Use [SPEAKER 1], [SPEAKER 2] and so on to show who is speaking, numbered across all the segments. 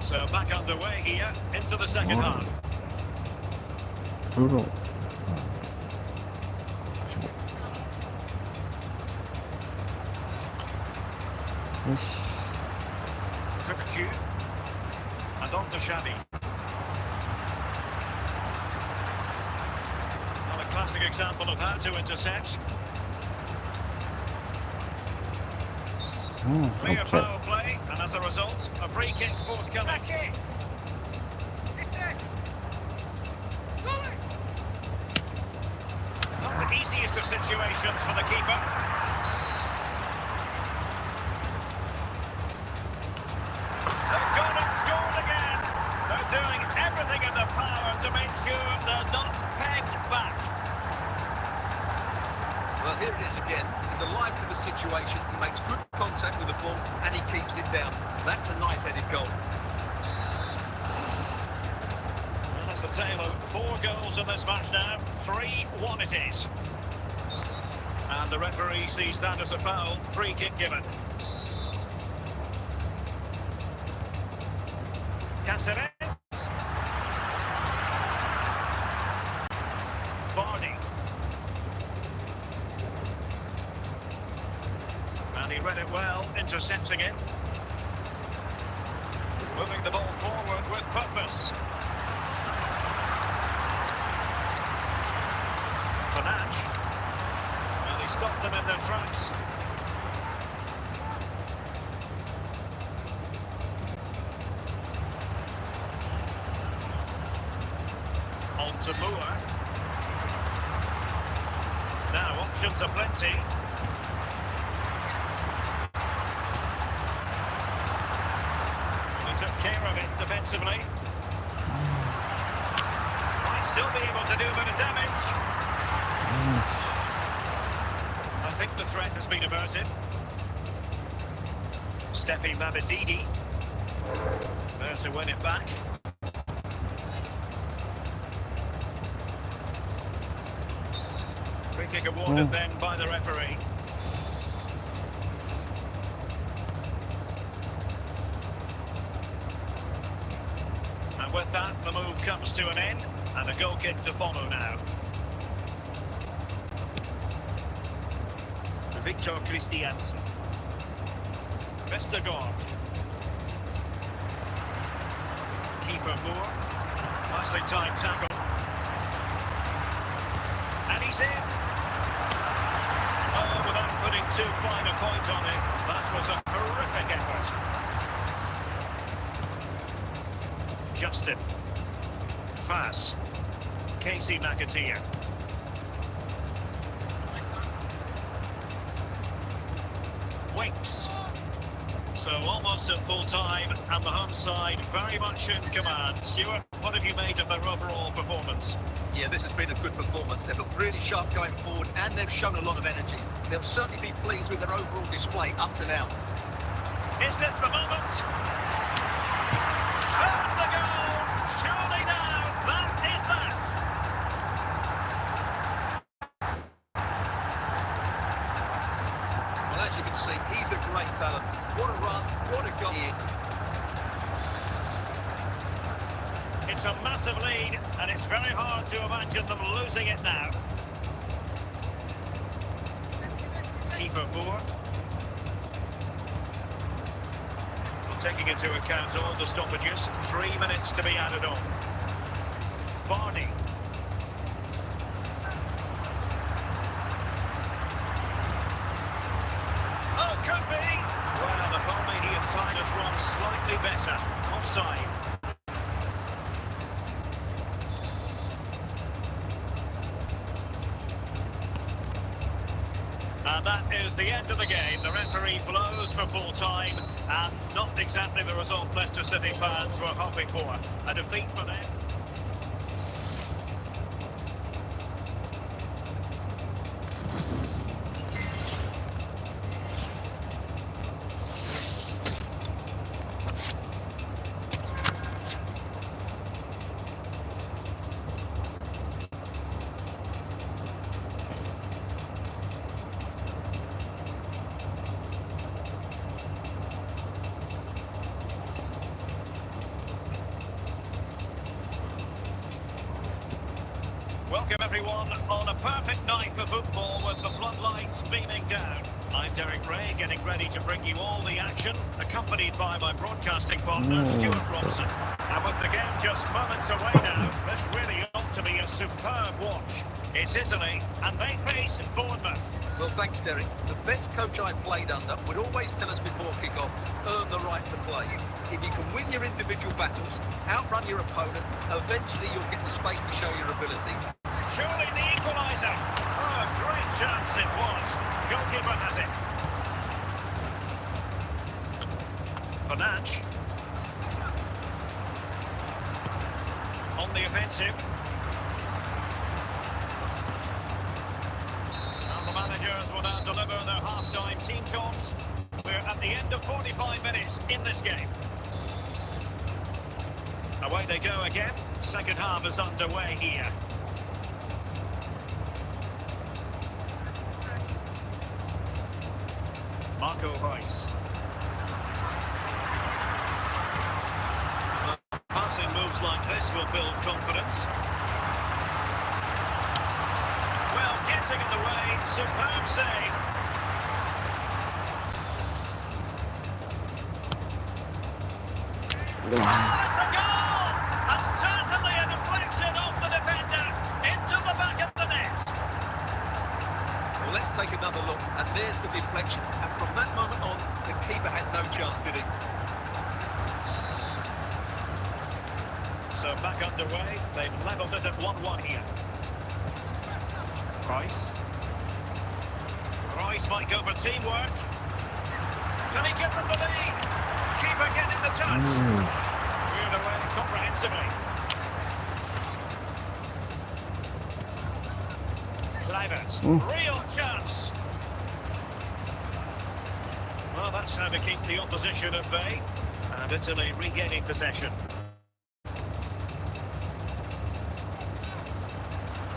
[SPEAKER 1] So back underway here into the second half.
[SPEAKER 2] Brutal.
[SPEAKER 1] Kirkju and on to Xavi. Not a classic example of how to intercept. Clear foul play, and as a result, a free kick forthcoming. Not the easiest of situations for the keeper. They've gone and scored again. They're doing everything in their power to make sure they're not pegged back.
[SPEAKER 3] Well, here it is again. He's alive to the situation. He makes good contact with the ball and he keeps it down. That's a nice-headed goal.
[SPEAKER 1] Well, that's a tale of 4 goals in this match now. 3-1 it is. And the referee sees that as a foul. Free kick given. Cáceres. Vardy. And he read it well, intercepting it. Moving the ball forward with purpose. Fernandes. And he stopped them in their tracks. On to Moore. Now options are plenty. Took care of it defensively. Might still be able to do a bit of damage. I think the threat has been averted. Dini. There to win it back. Free kick awarded then by the referee. And with that, the move comes to an end, and a goal kick to follow now. Victor Christiansen. Vestergaard. Kiefer Moore. Nicely timed tackle. And he's in. Oh, without putting too fine a point on it, that was a horrific effort. Justin. Fass. Casey McAteer. Winks. So almost at full time, and the home side very much in command. Stuart, what have you made of their overall performance?
[SPEAKER 3] Yeah, this has been a good performance. They've looked really sharp going forward, and they've shown a lot of energy. They'll certainly be pleased with their overall display up to now.
[SPEAKER 1] Is this the moment? There's the goal! Surely now, that is that!
[SPEAKER 3] Well, as you can see, he's a great talent. What a run, what a goal he is.
[SPEAKER 1] It's a massive lead, and it's very hard to imagine them losing it now. Kiefer Moore. Well, taking into account all the stoppages, 3 minutes to be added on. Vardy. Oh, could be! Well, if only he had tied us run slightly better. Offside. And that is the end of the game. The referee blows for full time, and not exactly the result Leicester City fans were hoping for. A defeat for them. Welcome everyone on a perfect night for football with the floodlights beaming down. I'm Derek Ray, getting ready to bring you all the action, accompanied by my broadcasting partner, Stuart Robson. And with the game just moments away now, this really ought to be a superb watch. It's Italy, and they face Bournemouth.
[SPEAKER 3] Well, thanks, Derek. The best coach I played under would always tell us before kick-off, earn the right to play. If you can win your individual battles, outrun your opponent, eventually you'll get the space to show your ability.
[SPEAKER 1] Surely the equaliser. Oh, a great chance it was. Goalkeeper has it. Fanach. On the offensive. And the managers will now deliver their half-time team talks. We're at the end of 45 minutes in this game. Away they go again. Second half is underway here. Marco Reus. Passing moves like this will build confidence. Well, getting in the way, superb save. That's a goal! And certainly a deflection off the defender into the back of the net.
[SPEAKER 3] Well, let's take another look, and there's the deflection. And from that moment on, the keeper had no chance, did he?
[SPEAKER 1] So back underway, they've levelled it at 1-1 here. Reus. Reus might go for teamwork. Can he give them the lead? Keeper getting the touch. Cleared away comprehensively. Kluivert, real chance. Well, that's how to keep the opposition at bay. And Italy regaining possession.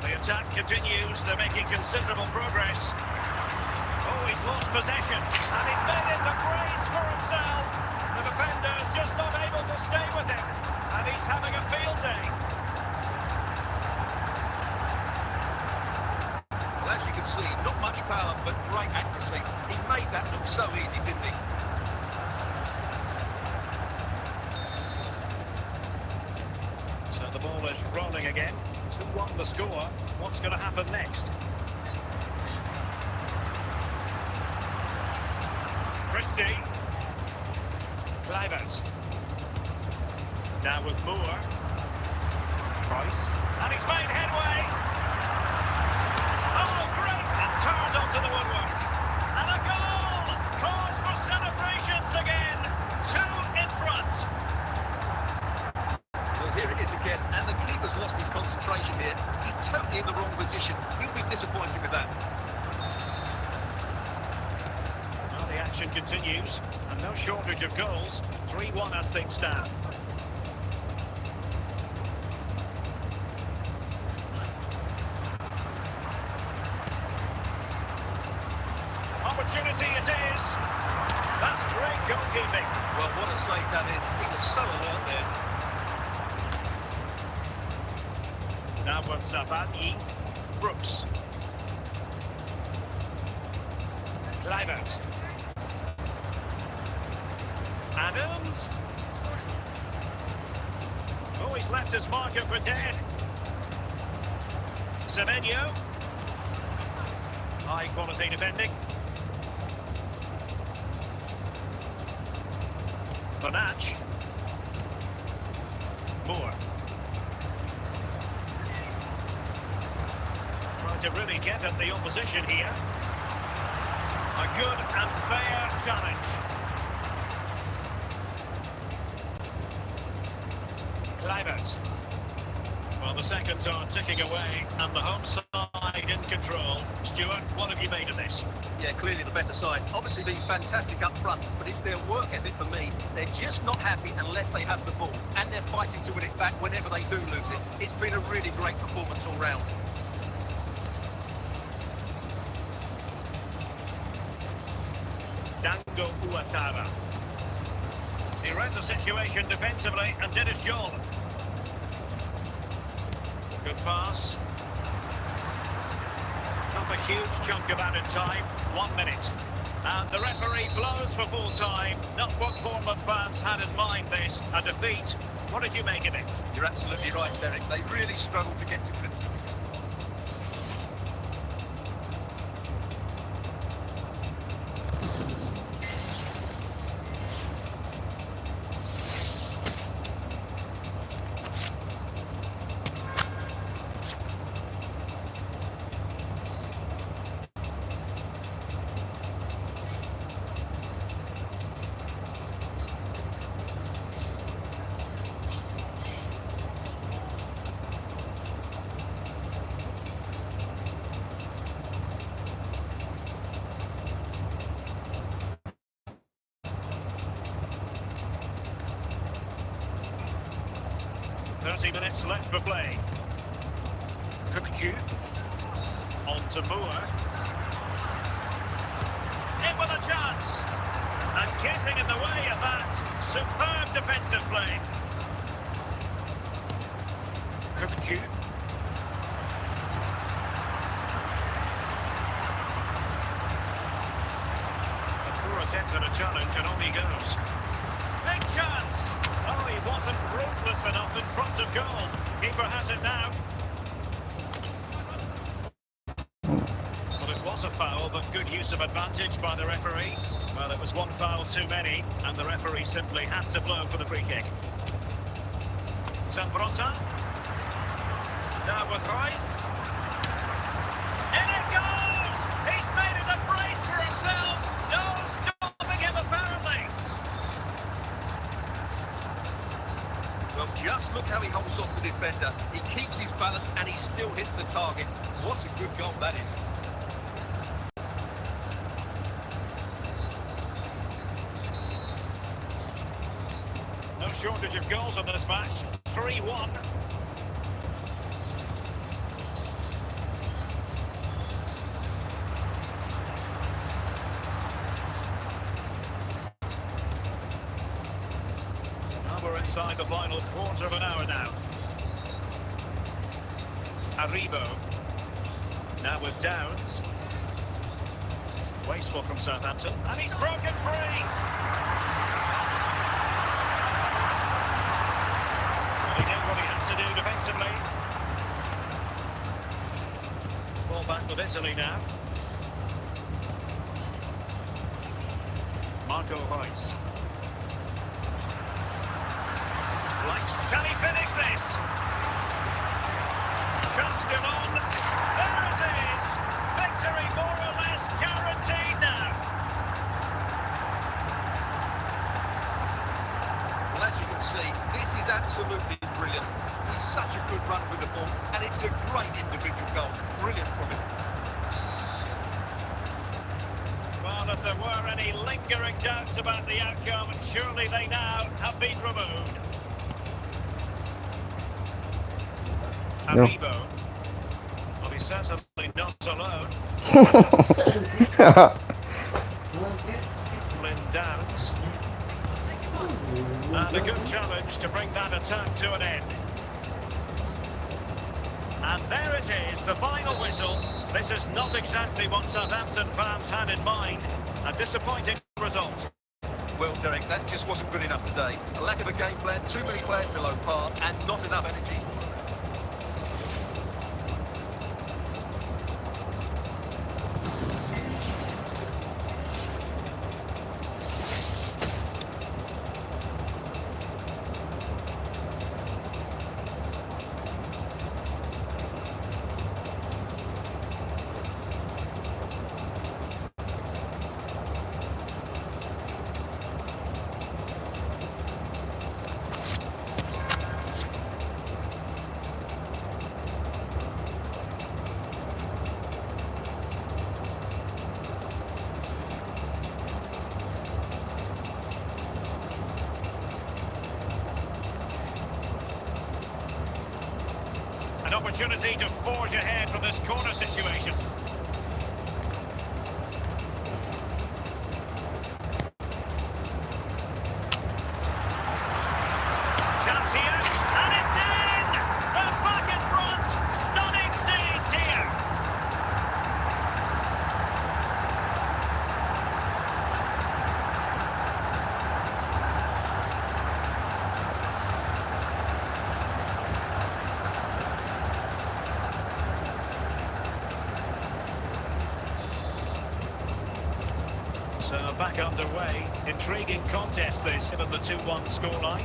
[SPEAKER 1] The attack continues, they're making considerable progress. Oh, he's lost possession, and he's made it a brace for himself. The defender's just not able to stay with him, and he's having a field day.
[SPEAKER 3] Well, as you can see, not much power, but great accuracy. He made that look so easy, didn't he?
[SPEAKER 1] So the ball is rolling again. 2-1 the score. What's going to happen next? Christie. Kluivert. Now with Moore. Price. And he's made headway. Oh, great! And turned onto the woodwork. And a goal! Cause for celebrations again. 2 in front.
[SPEAKER 3] Well, here it is again, and the keeper's lost his concentration here. He's totally in the wrong position. He'll be disappointed with that.
[SPEAKER 1] Well, the action continues, and no shortage of goals. 3-1 as things stand. Opportunity it is. That's great goalkeeping.
[SPEAKER 3] Well, what a save that is. He was so alert there.
[SPEAKER 1] Now with Zabani. Brooks. Kluivert. Adams. Oh, he's left his marker for dead. Semenyo. High quality defending. Fanach. Moore. Trying to really get at the opposition here. A good and fair challenge. Kluivert. Well, the seconds are ticking away, and the home side in control. Stuart, what have you made of this?
[SPEAKER 3] Yeah, clearly the better side. Obviously being fantastic up front, but it's their work ethic for me. They're just not happy unless they have the ball, and they're fighting to win it back whenever they do lose it. It's been a really great performance all round.
[SPEAKER 1] Dango Uatara. He read the situation defensively and did his job. Good pass. Not a huge chunk of added time, 1 minute. And the referee blows for full time. Not what Bournemouth fans had in mind this, a defeat. What did you make of it?
[SPEAKER 3] You're absolutely right, Derek. They really struggled to get to grips.
[SPEAKER 1] Minutes left for play. Cookchu on to Moore. In with a chance. And getting in the way of that. Superb defensive play. Cookchu. A poor attempt at a challenge and on he goes. Big chance. Oh, he wasn't ruthless enough in front of goal. Keeper has it now. Well, it was a foul, but good use of advantage by the referee. Well, it was one foul too many, and the referee simply had to blow for the free kick. Zambrota. Now with Rice. In it goes! He's made it a brace for himself. No stopping him, apparently. Well, just look how he holds off the defender. He keeps his balance and he still hits the target. What a good goal that is. No shortage of goals on this match. 3-1. We're inside the final quarter of an hour now. Arrivo. Now with Downs. Wasteful from Southampton. And he's broken free. Well, he did what he had to do defensively. Ball back with Italy now. Marco Reus. Can he finish this? Chance still on. There it is. Victory more or less guaranteed now. Well, as you can see, this is absolutely brilliant. He's such a good run with the ball, and it's a great individual goal. Brilliant from him. Well, if there were any lingering doubts about the outcome, surely they now have been removed. Arrivo. Well, he's certainly not alone. Flynn Downs. And a good challenge to bring that attack to an end. And there it is, the final whistle. This is not exactly what Southampton fans had in mind. A disappointing result. Well, Derek, that just wasn't good enough today. A lack of a game plan, too many players below par, and not enough energy. An opportunity to forge ahead from this corner situation. Chance here, and it's in! They're back in front! Stunning scenes here! We're back underway. Intriguing contest this, given the 2-1 scoreline.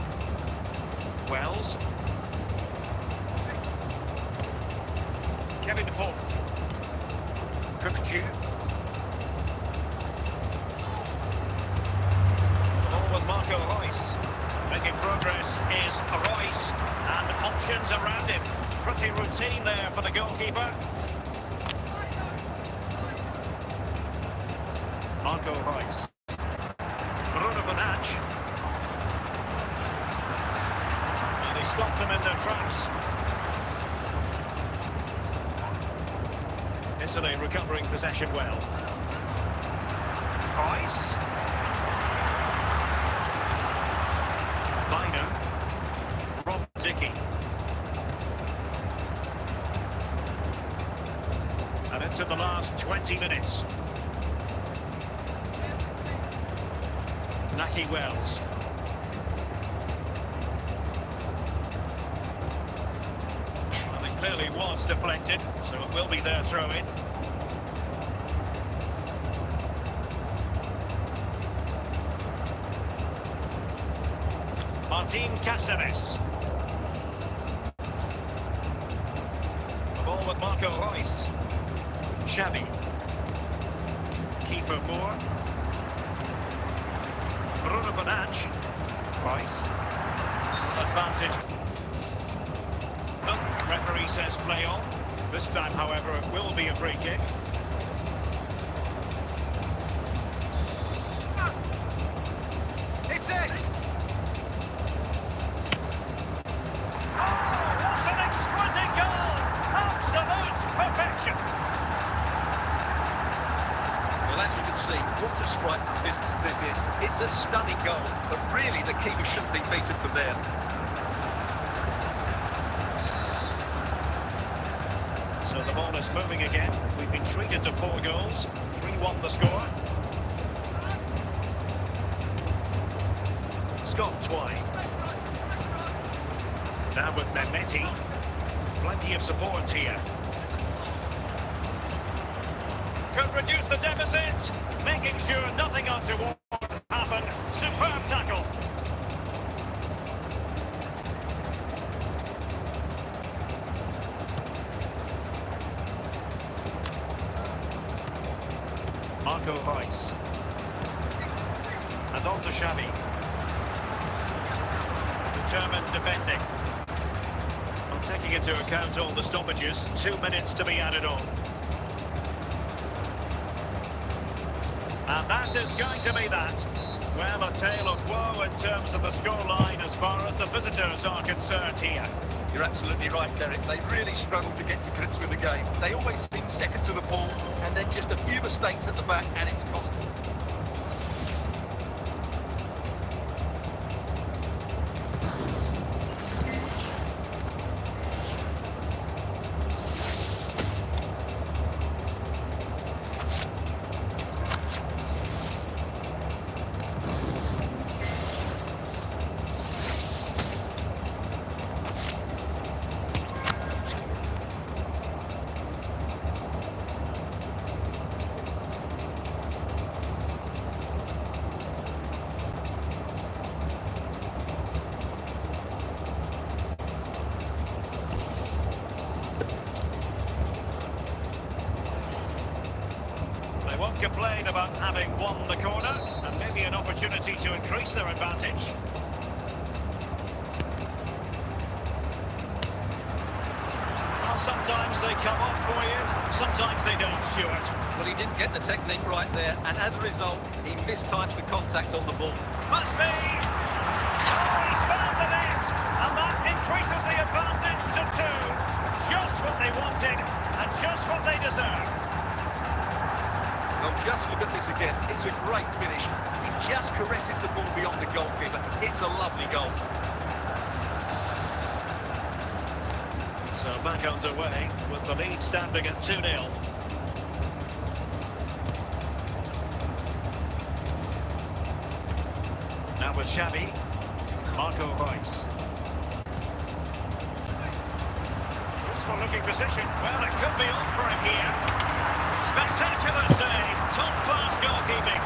[SPEAKER 1] Wells. Kevin Holt. Kukchu. Ball with Marco Reus. Making progress is Reus, and options around him. Pretty routine there for the goalkeeper. Marco Reus. Bruno Bonach. And he stopped them in their tracks. Italy recovering possession well. Reus. Bino. Rob Dickey. And into the last 20 minutes. Naki Wells. Well, it clearly was deflected, so it will be their throw-in. Martin Cáceres. The ball with Marco Reus. Xavi. Kiefer Moore. Bruno Bonach. Reus. Advantage. Oh, referee says play on. This time, however, it will be a free kick.
[SPEAKER 3] It's it!
[SPEAKER 1] Oh, what an exquisite goal! Absolute perfection!
[SPEAKER 3] Well, as you can see, what a strike from distance this is. It's a stunning goal, but really the keeper shouldn't be beaten from there.
[SPEAKER 1] So the ball is moving again. We've been treated to 4 goals. 3-1 the score. Scott Twine. Now with Mehmeti. Plenty of support here. Could reduce the deficit. Making sure nothing untoward happened. Superb tackle. Marco Reus. And on to Xavi. Determined defending. I'm taking into account all the stoppages. 2 minutes to be added on. And that is going to be that. Well, a tale of woe in terms of the scoreline as far as the visitors are concerned here.
[SPEAKER 3] You're absolutely right, Derek. They really struggle to get to grips with the game. They always seem second to the ball, and then just a few mistakes at the back, and it's cost them.
[SPEAKER 1] They won't complain about having won the corner, and maybe an opportunity to increase their advantage. Well, sometimes they come off for you, sometimes they don't, Stuart.
[SPEAKER 3] Well, he didn't get the technique right there, and as a result, he mistimed the contact on the ball.
[SPEAKER 1] Must be! Oh, he's found the net! And that increases the advantage to 2. Just what they wanted, and just what they deserve.
[SPEAKER 3] Well, just look at this again. It's a great finish. He just caresses the ball beyond the goalkeeper. It's a lovely goal.
[SPEAKER 1] So back underway with the lead standing at 2-0. Now with Xavi, Marco Reus. Useful looking position. Well, it could be on for him here. Spectacular save. Top class goalkeeping.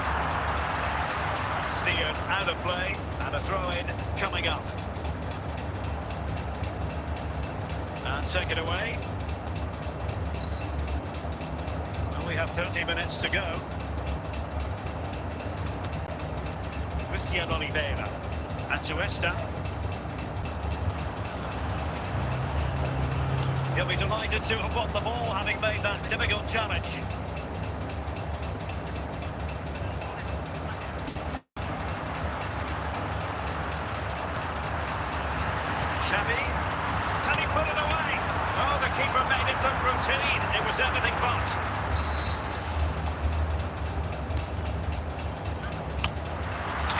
[SPEAKER 1] cleared out of play, and a throw-in coming up. And take it away. And we have 30 minutes to go. Christian Oliveira. And Tuesta. He'll be delighted to have won the ball, having made that difficult challenge. Xavi, can he put it away? Oh, the keeper made it look routine. It was anything but.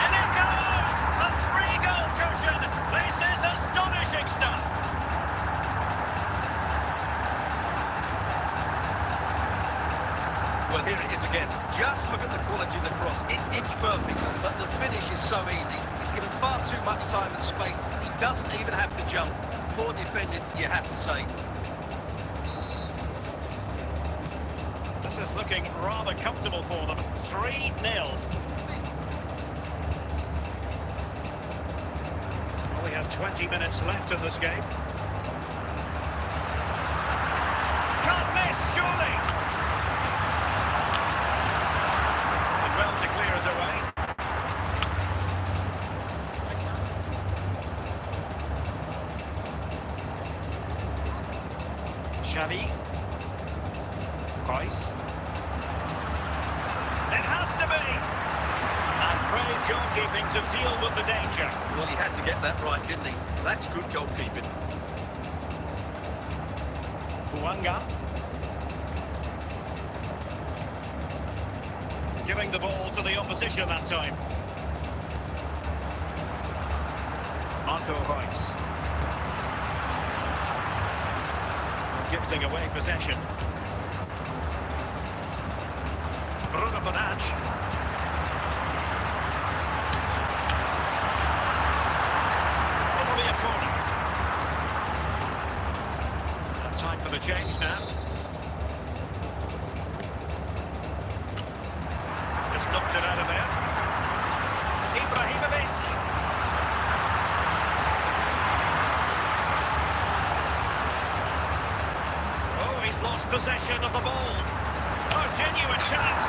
[SPEAKER 1] And it goes! A 3-goal cushion. This is astonishing stuff.
[SPEAKER 3] Well, here it is again. Just look at the quality of the cross. It's inch perfect, but the finish is so easy. He's given far too much time and space. He doesn't even have to jump. Poor defending, you have to say.
[SPEAKER 1] This is looking rather comfortable for them. 3-0. Well, we have 20 minutes left in this game. Can't miss, surely. Well to clear it away. Xavi. Price. It has to be. And brave goalkeeping to deal with the danger.
[SPEAKER 3] Well, he had to get that right, didn't he? That's good goalkeeping.
[SPEAKER 1] Huanga. Giving the ball to the opposition that time. Marco Reus. Gifting away possession. Bruno Fernandes. It'll be a corner. And time for the change now. Knocked it out of there. Ibrahimovic. Oh, he's lost possession of the ball. Oh, genuine chance.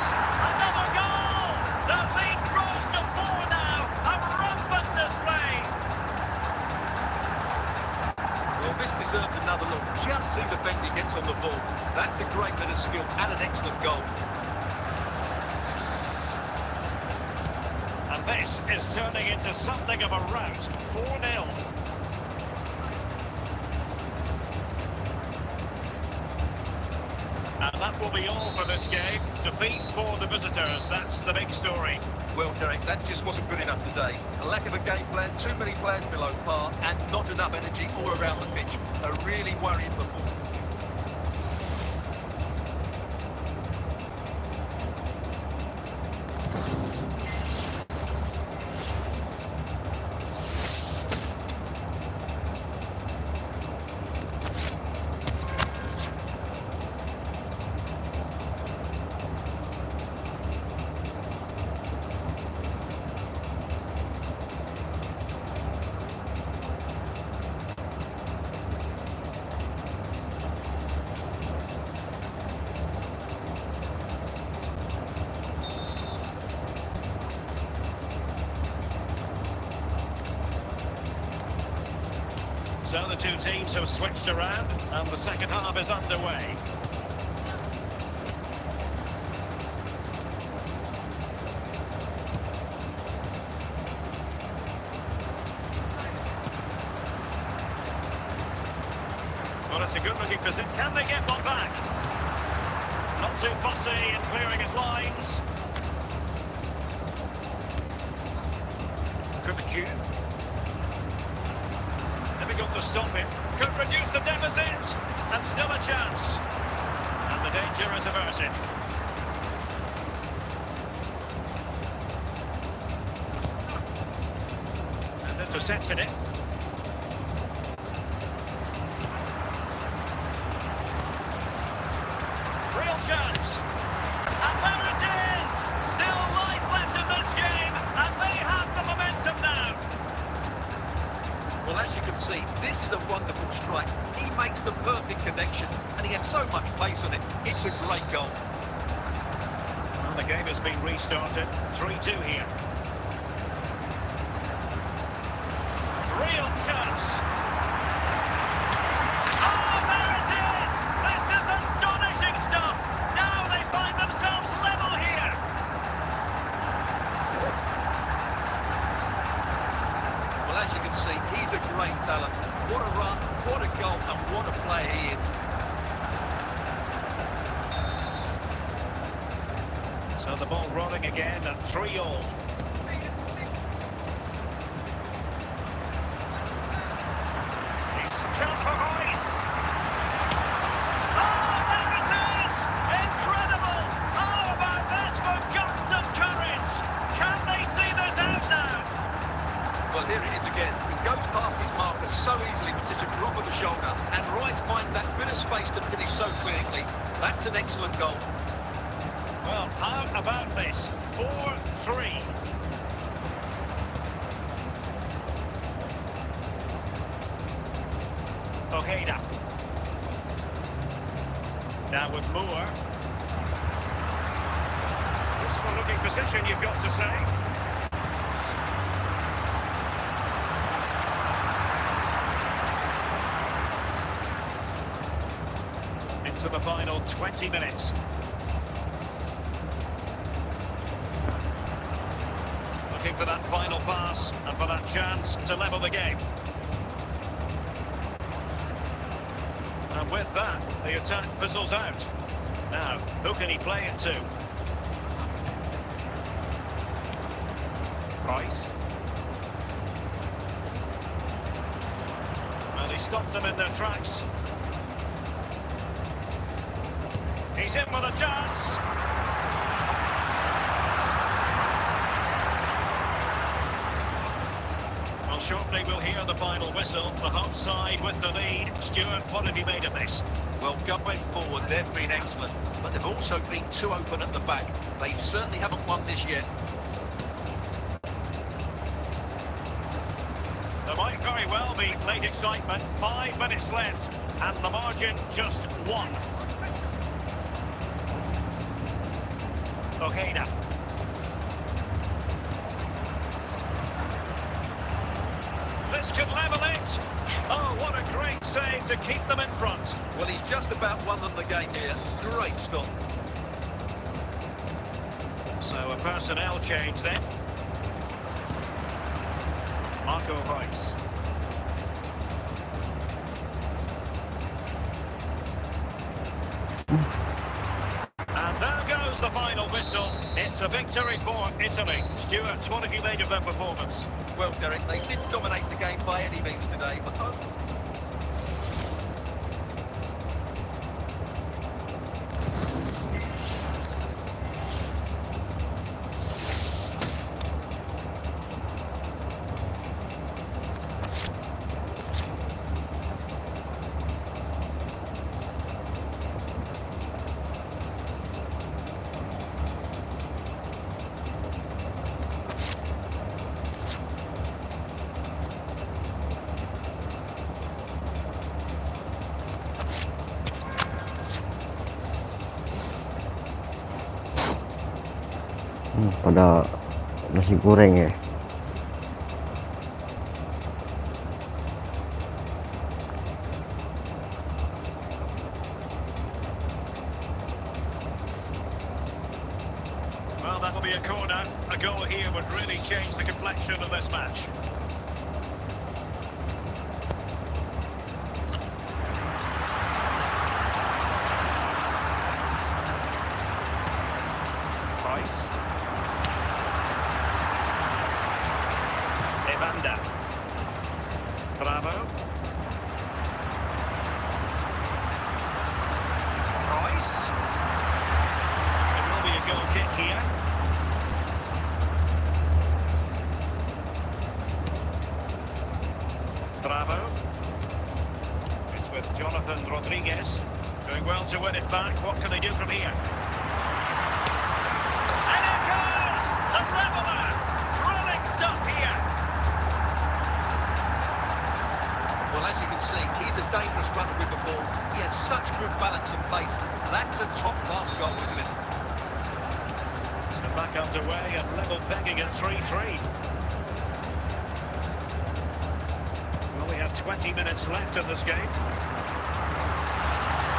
[SPEAKER 1] Another goal! The lead grows to 4 now. A rampant display.
[SPEAKER 3] Well, this deserves another look. Just see the bend he gets on the ball. That's a great bit of skill and an excellent goal.
[SPEAKER 1] This is turning into something of a rout. 4-0. And that will be all for this game. Defeat for the visitors. That's the big story.
[SPEAKER 3] Well, Derek, that just wasn't good enough today. A lack of a game plan, too many players below par, and not enough energy all around the pitch. A really worrying performance.
[SPEAKER 1] So the two teams have switched around and the second half is underway. Well, it's a good looking position. Can they get one back? Not too fussy in clearing his lines. Kubicu. Difficult to stop him. Could reduce the deficit. And still a chance. And the danger is averted. And intercepted it. Real chance. And there it is! Still life left in this game. And they have the
[SPEAKER 3] see, this is a wonderful strike. He makes the perfect connection, and he has so much pace on it. It's a great goal.
[SPEAKER 1] Well, the game has been restarted. 3-2 here. Real chance. Oh, there it is! This is astonishing stuff. Now they find themselves level here.
[SPEAKER 3] Well, as you can see, he's a great talent. What a run, what a goal, and what a player he is.
[SPEAKER 1] So the ball rolling again at 3-all. Chance for Royce. Oh, there it is! Incredible! How about this for guts and courage? Can they see this out now?
[SPEAKER 3] Well, here it is again. He goes past his marker so easily with just a drop of the shoulder, and Rice finds that bit of space to finish so cleanly. That's an excellent goal.
[SPEAKER 1] Well, how about this? 4-3. Ojeda. Now with Moore. Useful looking position, you've got to say. Into the final 20 minutes. Looking for that final pass and for that chance to level the game. And with that, the attack fizzles out. Now, who can he play it to? Rice. Well, he stopped them in their tracks. He's in with a chance. Well, shortly we'll hear the final whistle. The home side with the lead. Stuart, what have you made of this?
[SPEAKER 3] Well, going forward, they've been excellent, but they've also been too open at the back. They certainly haven't won this yet.
[SPEAKER 1] There might very well be late excitement. 5 minutes left, and the margin just 1. Ojeda. This could level it. Oh, what a great save to keep them in front.
[SPEAKER 3] Well, he's just about won them the game here. Great stop.
[SPEAKER 1] So a personnel change then. Marco Reus. And there goes the final whistle. It's a victory for Italy. Stuart, what have you made of their performance?
[SPEAKER 3] Well, Derek, they didn't dominate the game by any means today, but
[SPEAKER 2] pada nasi goreng ya.
[SPEAKER 1] Well, that'll be a corner. A goal here would really change the complexion of this match. Rice. Evander. Bravo. Rice. It will be a goal kick here. Bravo. It's with Jonathan Rodriguez. Doing well to win it back. What can they do from here? And it goes! The leveller! Thrilling stuff here.
[SPEAKER 3] dangerous runner with the ball. He has such good balance and pace. That's a top-class goal, isn't it?
[SPEAKER 1] And back underway and level pegging at 3-3. Well, we have 20 minutes left in this game.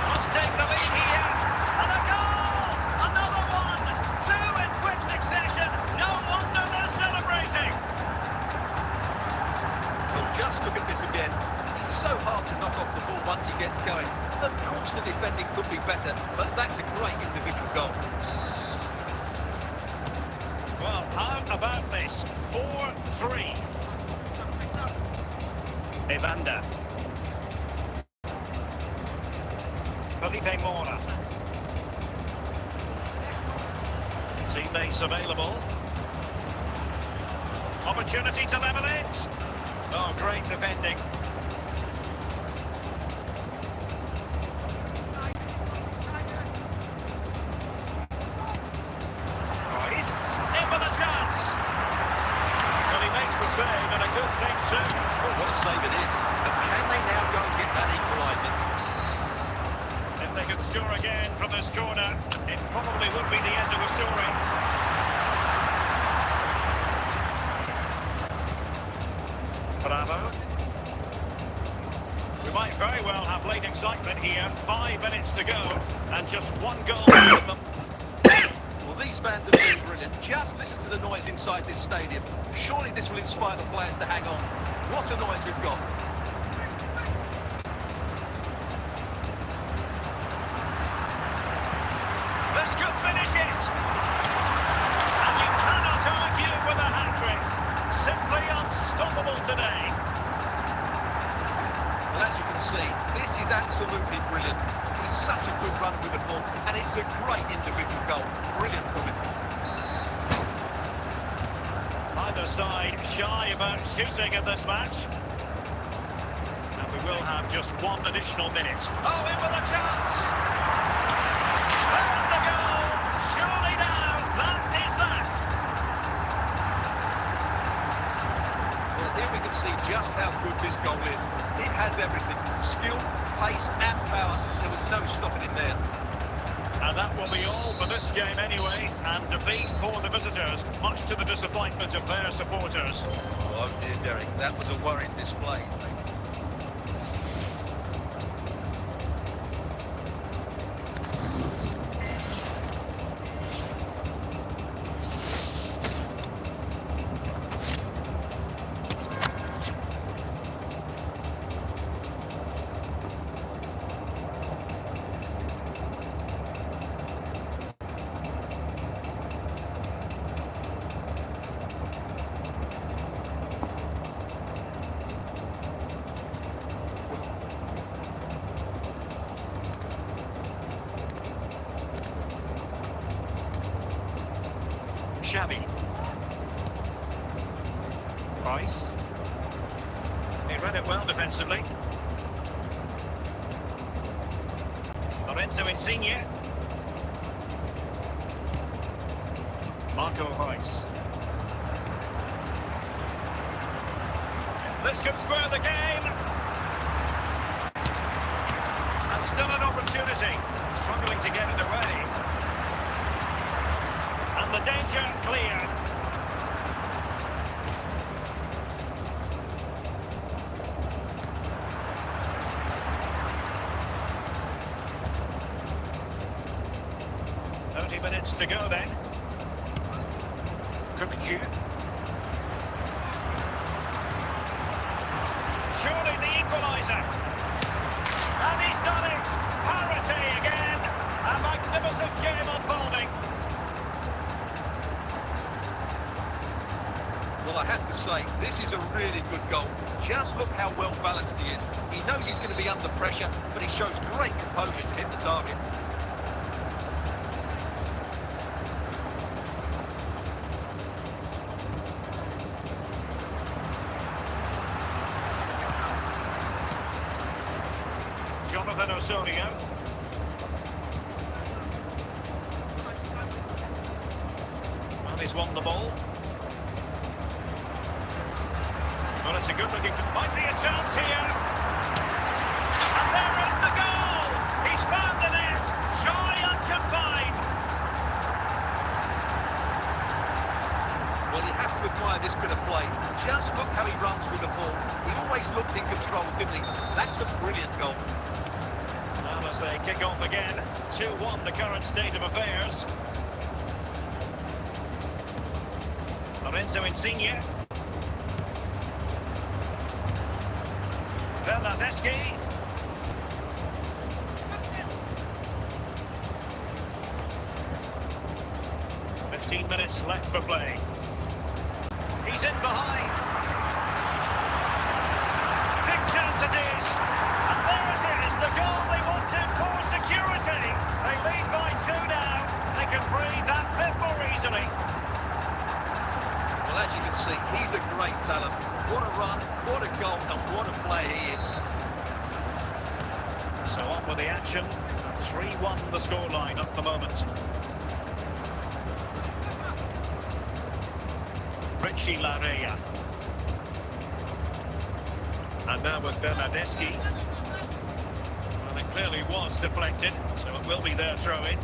[SPEAKER 1] Let's take the lead here. And a goal! Another one! Two in quick succession. No wonder they're celebrating.
[SPEAKER 3] Well, just look at this again. He's so hard to knock off the ball once he gets going. Of course the defending could be better, but that's a great individual goal.
[SPEAKER 1] Well, how about this? 4-3. Evander. Felipe Mora. Teammates available. Opportunity to level it. Oh, great defending. Royce, in with a chance. Well, he makes the save and a good thing too.
[SPEAKER 3] Well, what a save it is. But can they now go and get that equaliser?
[SPEAKER 1] If they could score again from this corner, it probably would be the end of the story. Bravo. We might very well have late excitement here. 5 minutes to go, and just one goal to give them.
[SPEAKER 3] Well, these fans have been brilliant. Just listen to the noise inside this stadium. Surely this will inspire the players to hang on. What a noise we've got.
[SPEAKER 1] This could finish it. And you cannot argue with a hat-trick. Simply unstoppable today.
[SPEAKER 3] Well, as you can see, this is absolutely brilliant. He's such a good runner with the ball, and it's a great individual goal. Brilliant from him.
[SPEAKER 1] Either side shy about shooting in this match. And we will have just one additional minute. Oh, in with a chance! There's the goal! Surely now, that is that!
[SPEAKER 3] Well, here we can see just how good this goal is. It has everything. Skill, pace and power. There was no stopping him there.
[SPEAKER 1] And that will be all for this game anyway, and defeat for the visitors, much to the disappointment of their supporters.
[SPEAKER 3] Oh dear, Derek, that was a worrying display.
[SPEAKER 1] Shabby. Rice. He read it well defensively. Lorenzo Insigne. Marco Reus. This could square the game. And still an opportunity. Struggling to get it away. And the danger cleared. Minutes to go then. Kukuchu. Surely the equaliser. And he's done it. Parity again. A magnificent game unfolding.
[SPEAKER 3] Well, I have to say, this is a really good goal. Just look how well balanced he is. He knows he's going to be under pressure, but he shows great composure to hit the target.
[SPEAKER 1] Osorio. Well, he's won the ball. Well, it's a good looking... Might be a chance here.
[SPEAKER 3] admire this bit of play. Just look how he runs with the ball. He always looked in control, didn't he? That's a brilliant goal.
[SPEAKER 1] Now as they kick off again, 2-1 the current state of affairs. Lorenzo Insigne. Bernardeschi. 15 minutes left for play. He's in behind. Big chance it is. And there it is, the goal they wanted for security. They lead by 2 now. They can breathe that bit more easily.
[SPEAKER 3] Well, as you can see, he's a great talent. What a run, what a goal, and what a player he is.
[SPEAKER 1] So on with the action. 3-1 the scoreline at the moment. Richie Larea. And now with Bernardeschi. Well, it clearly was deflected, so it will be their throw-in.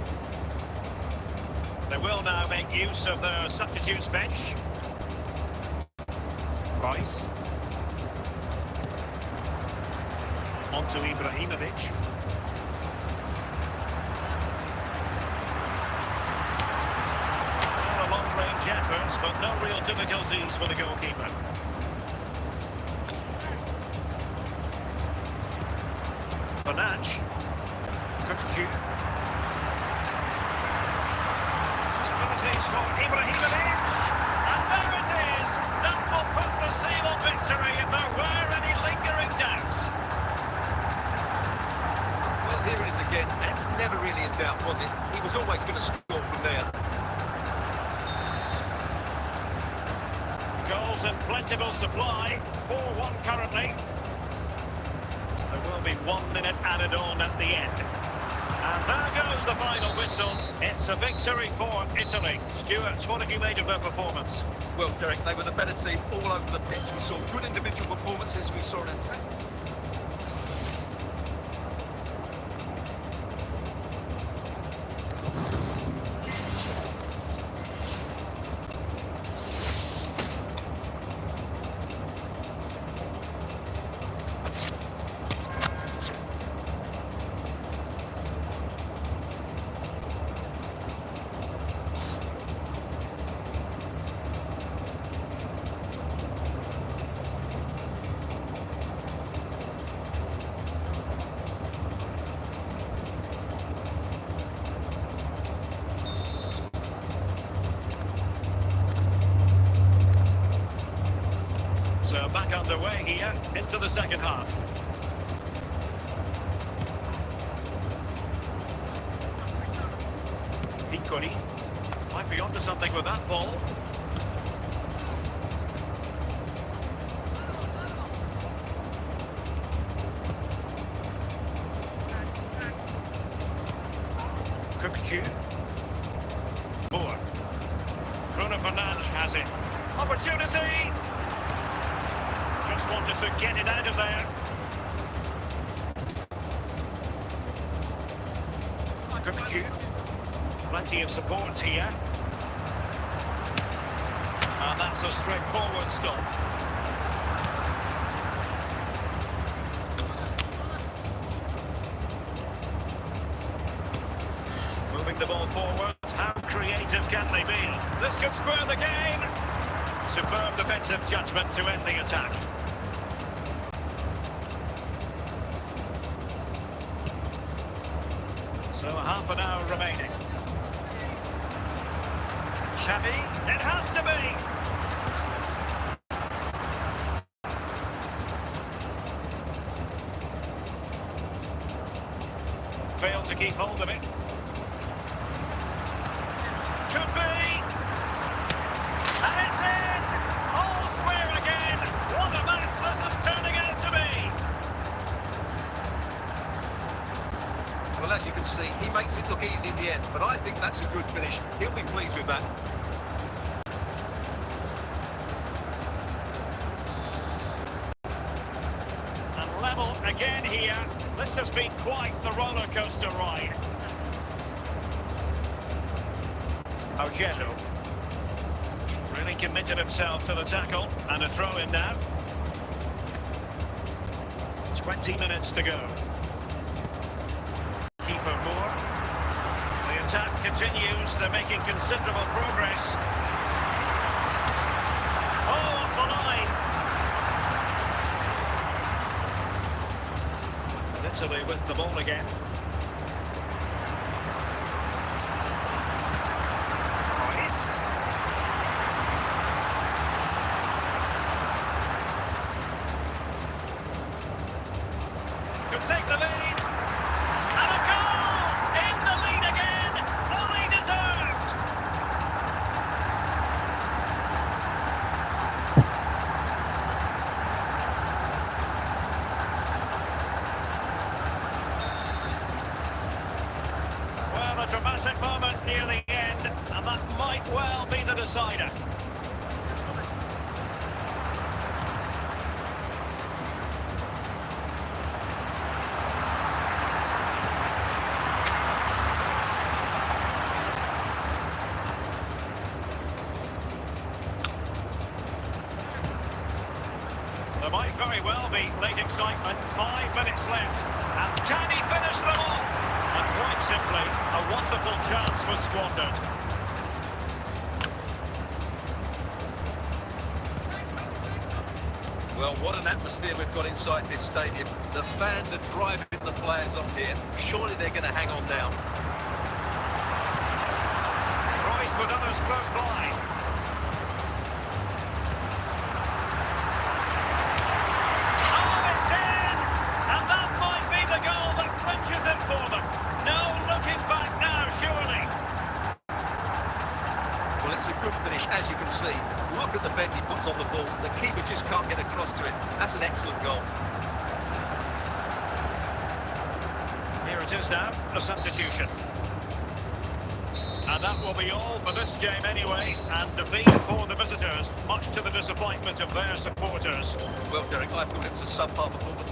[SPEAKER 1] They will now make use of their substitutes bench. Rice. On to Ibrahimovic. Well, a long-range effort, but no real difficulties for the goalkeeper. Bonach. Kukcu. Possibilities for Ibrahimovic. And there it is. That will put the seal on victory if there were any lingering doubts.
[SPEAKER 3] Well, here it is again. That was never really in doubt, was it? He was always going to score from there.
[SPEAKER 1] Goals in plentiful supply. 4-1 currently. There will be 1 minute added on at the end. And there goes the final whistle. It's a victory for Italy. Stuart, what have you made of their performance?
[SPEAKER 3] Well, Derek, they were the better team all over the pitch. We saw good individual performances. We saw an attack.
[SPEAKER 1] So back underway here into the second half. Piccoli might be onto something with that ball. Kukcu. Moore. Bruno Fernandes has it. Opportunity! Just wanted to get it out of there. Kukcu. Plenty of support here. And that's a straightforward stop. Moving the ball forward. How creative can they be? This could square the game. Superb defensive judgment to end the attack. So half an hour remaining. Xavi, it has to be! Failed to keep hold of it. Could be! And it's in! All square again! What a match this is turning out to be!
[SPEAKER 3] Well, as you can see, he makes it look easy in the end, but I think that's a good finish. He'll be pleased with that.
[SPEAKER 1] And level again here. This has been quite the roller coaster ride. Argento. Really committed himself to the tackle, and a throw in now. 20 minutes to go. Moore. The attack continues, they're making considerable progress. Oh, off the line. And Italy with the ball again. Could take the lead. And a goal! In the lead again! Fully deserved! Well, a dramatic moment near the end, and that might well be the decider. There might very well be late excitement. 5 minutes left. And can he finish them off? And quite simply, a wonderful chance was squandered.
[SPEAKER 3] Well, what an atmosphere we've got inside this stadium. The fans are driving the players on here. Surely they're going to hang on now.
[SPEAKER 1] Royce with others close by.
[SPEAKER 3] Well, it's a good finish, as you can see. Look at the bend he puts on the ball. The keeper just can't get across to it. That's an excellent goal.
[SPEAKER 1] Here it is now, a substitution. And that will be all for this game anyway. And defeat for the visitors, much to the disappointment of their supporters.
[SPEAKER 3] Well, Derek, I thought it was a subpar performance.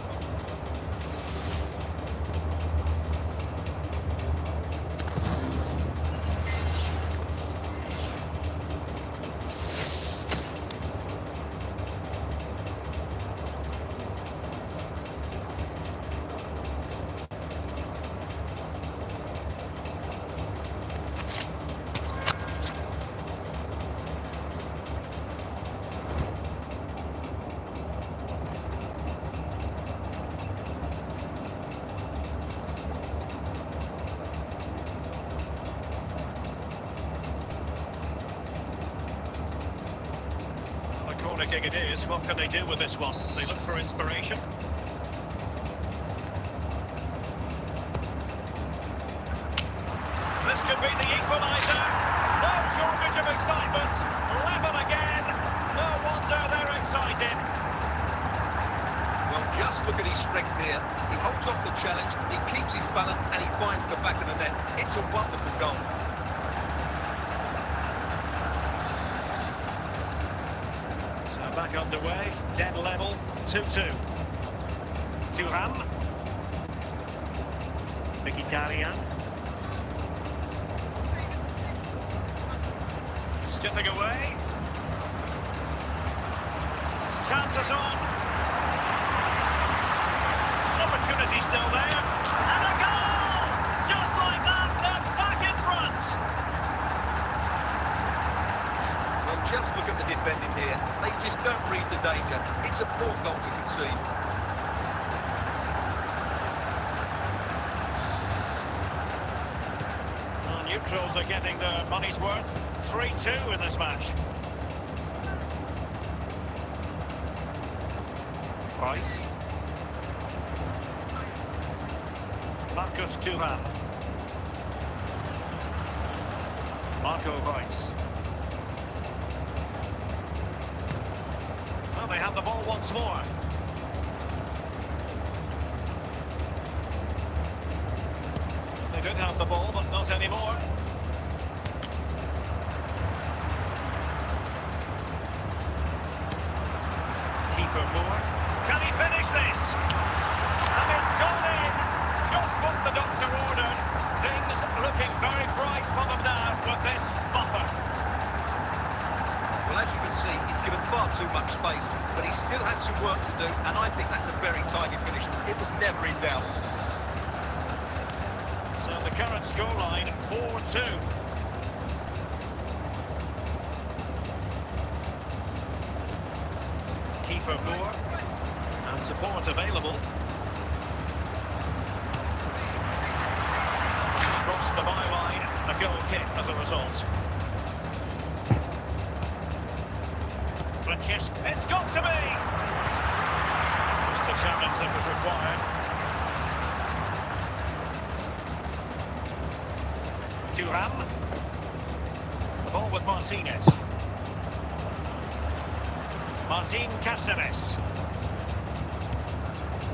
[SPEAKER 1] Corner kick it is. What can they do with this one? They look for inspiration. This could be the equaliser. No shortage of excitement. Level again. No wonder they're excited.
[SPEAKER 3] Well, just look at his strength here. He holds off the challenge, he keeps his balance, and he finds the back of the net. It's a wonderful goal.
[SPEAKER 1] Back underway, dead level, 2-2. Thuram. Mkhitaryan. Skipping away. Chances on. Opportunity still there. And a goal! Just like that, they're back in front.
[SPEAKER 3] Well, just look at the defending here. They just don't read the danger. It's a poor goal to concede.
[SPEAKER 1] Well, neutrals are getting their money's worth. 3-2 in this match. Rice. Marcus Thuram. Marco Rice. Well, they have the ball once more. They did have the ball, but not anymore. Moore. Can he finish this? And it's gone in. Just what the doctor ordered. Things looking very bright for them now with this buffer.
[SPEAKER 3] Well, as you can see, he's given far too much space, but he still had some work to do, and I think that's a very tidy finish. It was never in doubt.
[SPEAKER 1] So the current scoreline, 4-2. Efootball, and support available. Across the byline, a goal kick as a result. It's got to be! Just the challenge that was required. Thuram. The ball with Martinez. Martin Cáceres.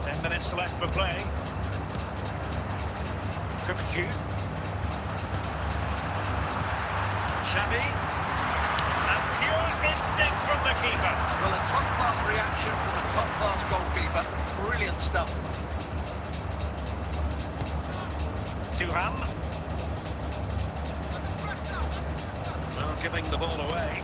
[SPEAKER 1] 10 minutes left for play. Kukucu. Xavi. And pure instinct from the keeper.
[SPEAKER 3] Well, a top-class reaction from a top-class goalkeeper. Brilliant stuff.
[SPEAKER 1] Thuram. Well, giving the ball away.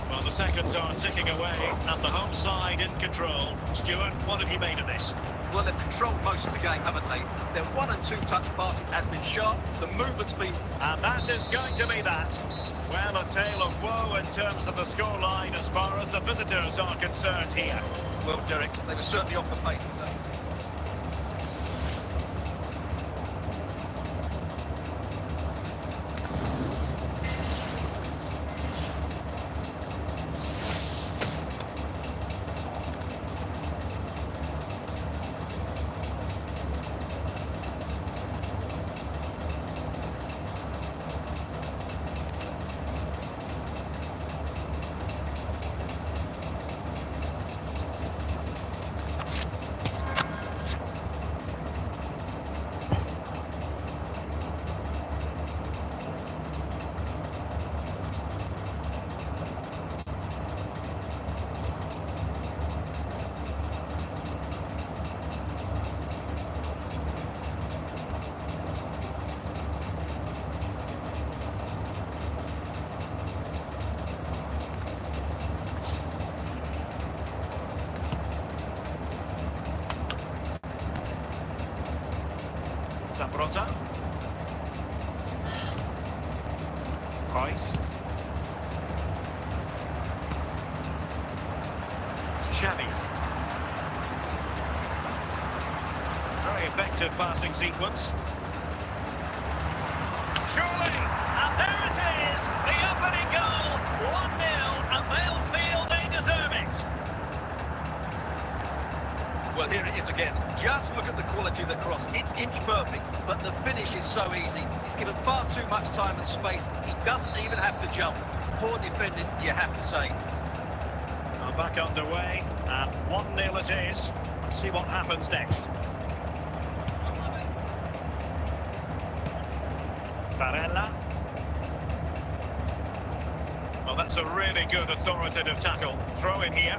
[SPEAKER 1] Well, the seconds are ticking away, and the home side in control. Stuart, what have you made of this?
[SPEAKER 3] Well, they've controlled most of the game, haven't they? Their 1- and 2-touch passing has been sharp. The movement's been...
[SPEAKER 1] And that is going to be that. Well, a tale of woe in terms of the scoreline as far as the visitors are concerned here.
[SPEAKER 3] Well, Derek, they were certainly off the pace today.
[SPEAKER 1] Zambrota. Rice. Xavi. Very effective passing sequence. Surely, and there it is, the opening goal, 1-0, and they'll feel they deserve it.
[SPEAKER 3] Well, here it is again. Just look at the quality of the cross. It's inch perfect, but the finish is so easy. He's given far too much time and space. He doesn't even have to jump. Poor defending, you have to say.
[SPEAKER 1] Well, back underway, and 1-0 it is. Let's see what happens next. Barella. Well, that's a really good authoritative tackle. Throw in here.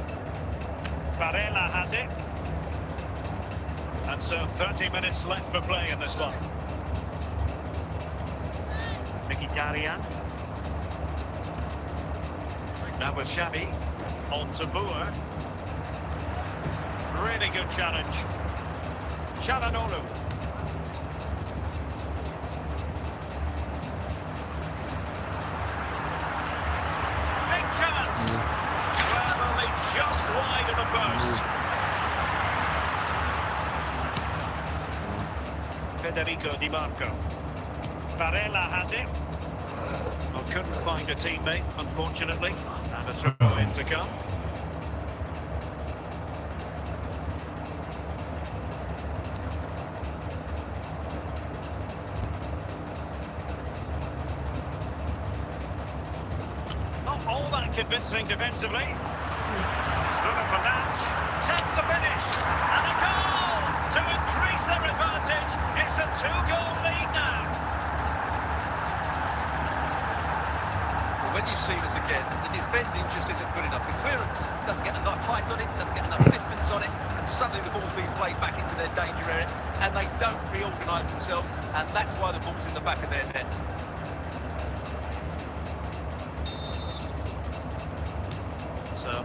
[SPEAKER 1] Barella has it. And so 30 minutes left for play in this one. Mkhitaryan. Now with Xavi. On to Boer. Really good challenge. Çalhanoğlu. Big chance. Well, only just wide of the post. Federico Di Marco. Barella has it. Well, couldn't find a teammate, unfortunately. And a throw-in to come. Not all that convincing defensively. Bruno Fernandes. Chance to finish. And a goal to increase their advantage. It's a 2-goal lead now.
[SPEAKER 3] When you see this again, the defending just isn't good enough. The clearance doesn't get enough height on it, doesn't get enough distance on it, and suddenly the ball's being played back into their danger area, and they don't reorganise themselves, and that's why the ball's in the back of their net.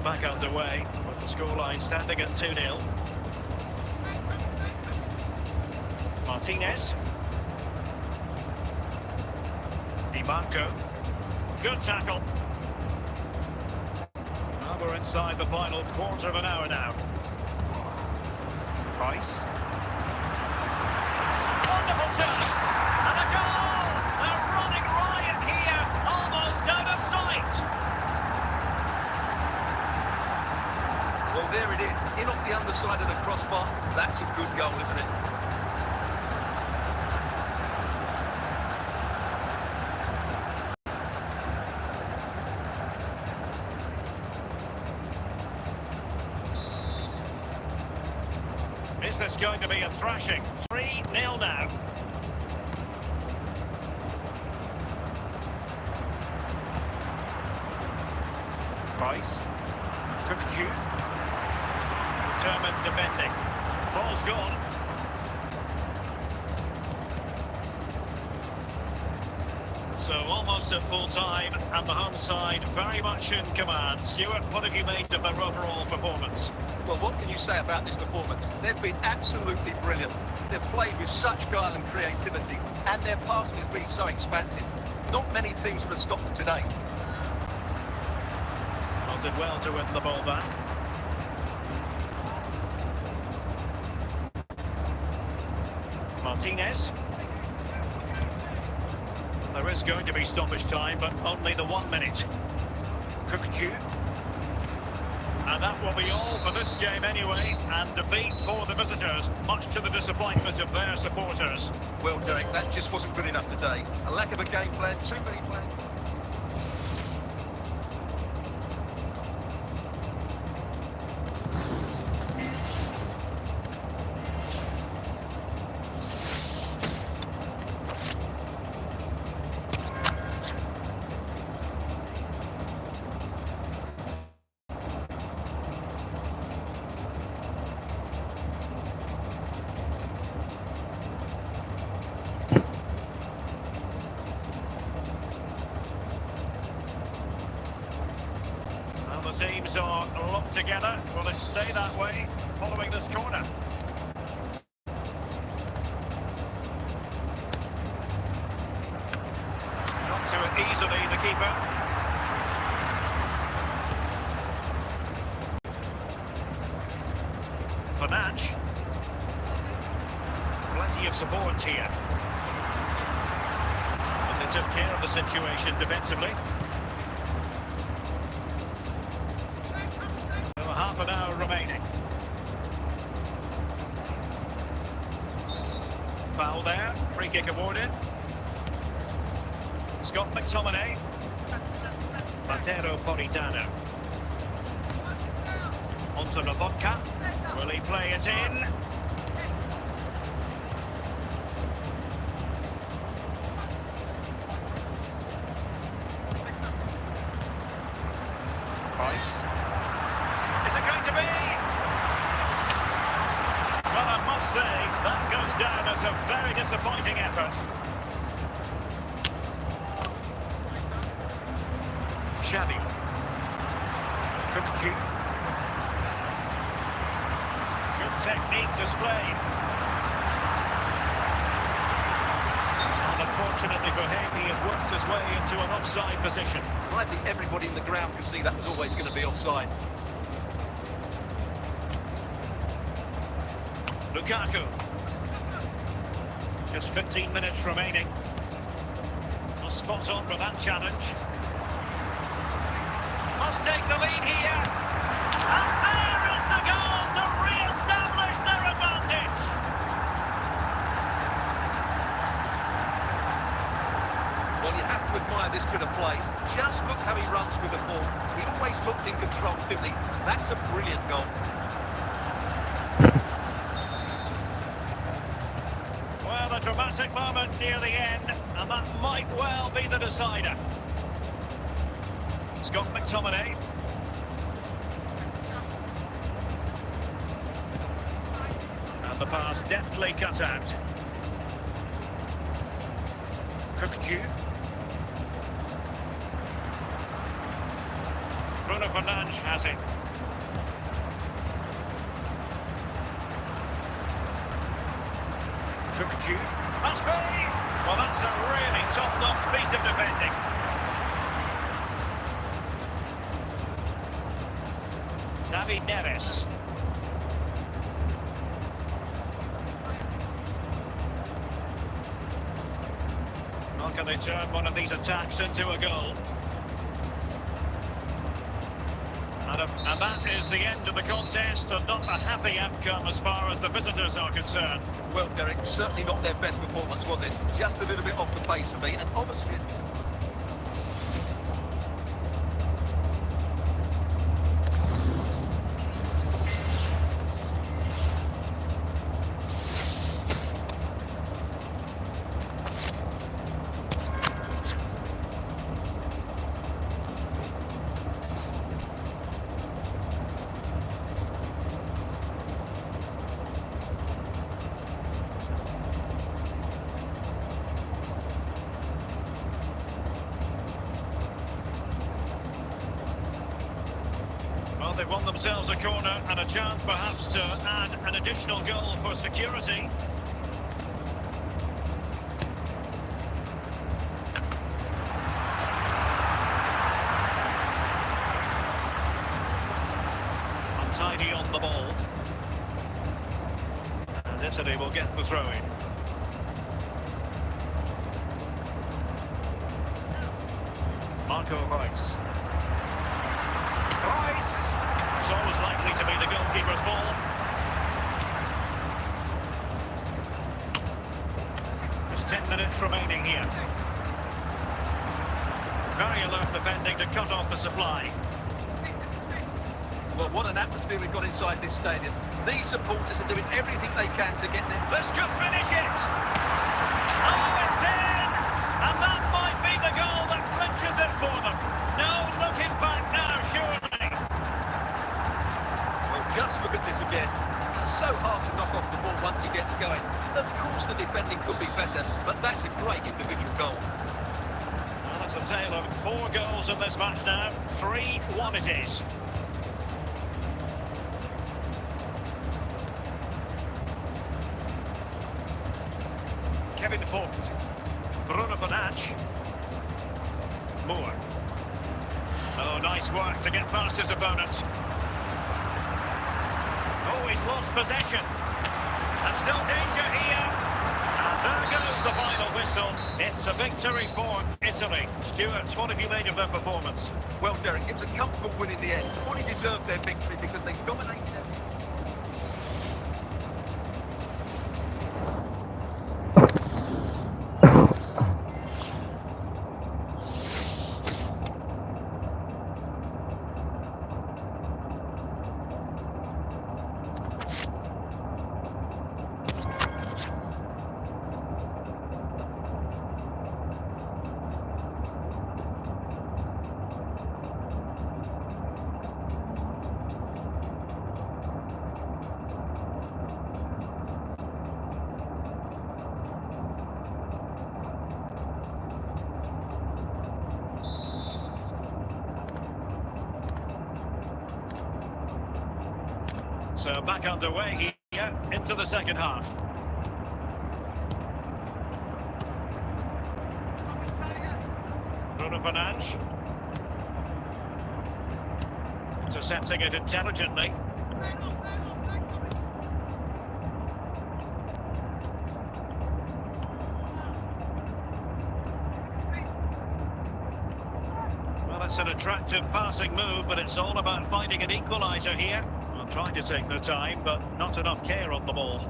[SPEAKER 1] back underway with the scoreline standing at 2-0. Martinez. DiMarco. Good tackle. Well, we're inside the final quarter of an hour now. Price. Wonderful chance. And a goal! They're running riot here, almost out of sight.
[SPEAKER 3] Well, there it is. In off the underside of the crossbar. That's a good goal, isn't it?
[SPEAKER 1] Is this going to be a thrashing? 3-0 now. Price. Kukucu. Determined defending. Ball's gone. So almost at full time, and the home side very much in command. Stuart, what have you made of their overall performance?
[SPEAKER 3] Well, what can you say about this performance? They've been absolutely brilliant. They've played with such guile and creativity, and their passing has been so expansive. Not many teams would have stopped them today.
[SPEAKER 1] Well, did well to win the ball back. Martinez. There is going to be stoppage time, but only the 1 minute. Kukucu. And that will be all for this game anyway, and defeat for the visitors, much to the disappointment of their supporters.
[SPEAKER 3] Well, Derek, that just wasn't good enough today. A lack of a game plan, too many players.
[SPEAKER 1] The teams are locked together. Will it stay that way following this corner? Not to it easily, the keeper. Fernandes. Plenty of support here. And they took care of the situation defensively. Half an hour remaining. Foul there, free kick awarded. Scott McTominay. Matero Politano. Onto Lobotka. Will he play it in? Price. Is it going to be? Well, I must say, that goes down as a very disappointing effort. Xavi. Kukucu. Good technique displayed. And unfortunately for him, he had worked his way into an offside position.
[SPEAKER 3] I think everybody in the ground could see that was always going to be offside.
[SPEAKER 1] Lukaku. Just 15 minutes remaining. Well, spot on with that challenge. Must take the lead here. And there is the goal to re-establish their advantage.
[SPEAKER 3] Well, you have to admire this bit of play. Just look how he runs with the ball. He always looked in control, didn't he? That's a brilliant goal.
[SPEAKER 1] Well, a dramatic moment near the end, and that might well be the decider. Scott McTominay. And the pass deftly cut out. Kukucu. Bruno Fernandes has it. Took must be! Well, that's a really top-notch piece of defending. David Neres. How can they turn one of these attacks into a goal? And that is the end of the contest, and not a happy outcome as far as the visitors are concerned.
[SPEAKER 3] Well, Derek, certainly not their best performance, was it? Just a little bit off the pace for me, and obviously...
[SPEAKER 1] Well, they've won themselves a corner and a chance perhaps to add an additional goal for security. Untidy on the ball. And Italy will get the throw-in. Marco Reus. It's always likely to be the goalkeeper's ball. There's 10 minutes remaining here. Very alert defending to cut off the supply.
[SPEAKER 3] Well, what an atmosphere we've got inside this stadium. These supporters are doing everything they can to get there.
[SPEAKER 1] This could finish it! Oh, it's in! And that might be the goal that clinches it for them. No looking back now, surely.
[SPEAKER 3] Just look at this again. It's so hard to knock off the ball once he gets going. Of course the defending could be better, but that's a great individual goal.
[SPEAKER 1] Well, it's a tale of 4 goals in this match now. 3-1 it is. Kevin Vogt. Bruno Fernandes. Moore. Oh, nice work to get past his opponent. Oh, he's lost possession. And still danger here. And there goes the final whistle. It's a victory for Italy. Stuart, what have you made of their performance?
[SPEAKER 3] Well, Derek, it was a comfortable win in the end. Fully deserved their victory because they dominated everything.
[SPEAKER 1] So back underway here into the second half. Bruno Fernandes. Intercepting it intelligently. Well, it's an attractive passing move, but it's all about finding an equaliser here. Trying to take their time, but not enough care on the ball.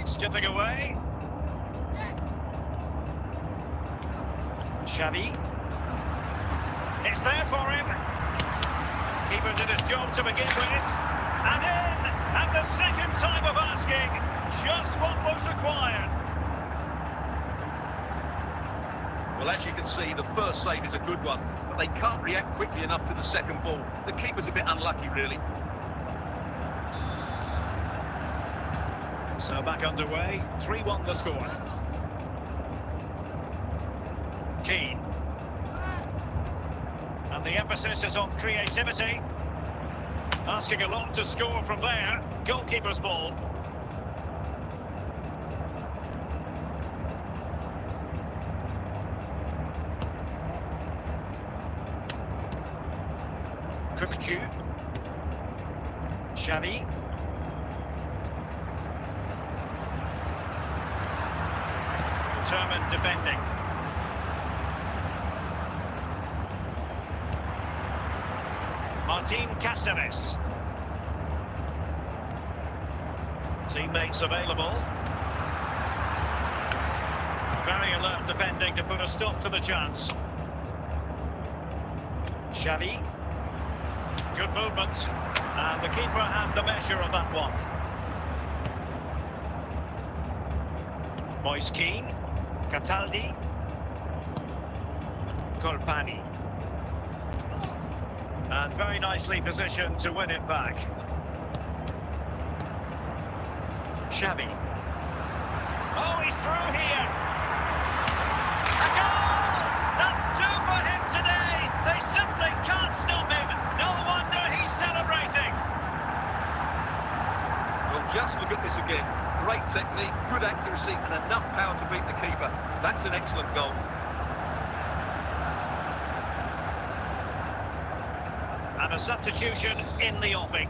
[SPEAKER 1] Skipping away. Xavi. It's there for him. Keeper did his job to begin with. And in! And the second time of asking. Just what was required.
[SPEAKER 3] Well, as you can see, the first save is a good one, but they can't react quickly enough to the second ball. The keeper's a bit unlucky, really.
[SPEAKER 1] So back underway, 3-1 the score. Keane. And And the emphasis is on creativity. Asking a lot to score from there. Goalkeeper's ball. Kukucu. Xavi. Determined defending. Martin Cáceres. Teammates available. Very alert defending to put a stop to the chance. Xavi. Good movement. And the keeper had the measure of that one. Moise Keane. Cataldi. Colpani. And very nicely positioned to win it back. Xavi. Oh, he's through here. A goal! That's two for him today. They simply can't stop him. No wonder he's celebrating.
[SPEAKER 3] Well, just look at this again. Great technique, good accuracy, and enough power to beat the keeper. That's an excellent goal.
[SPEAKER 1] And a substitution in the offing.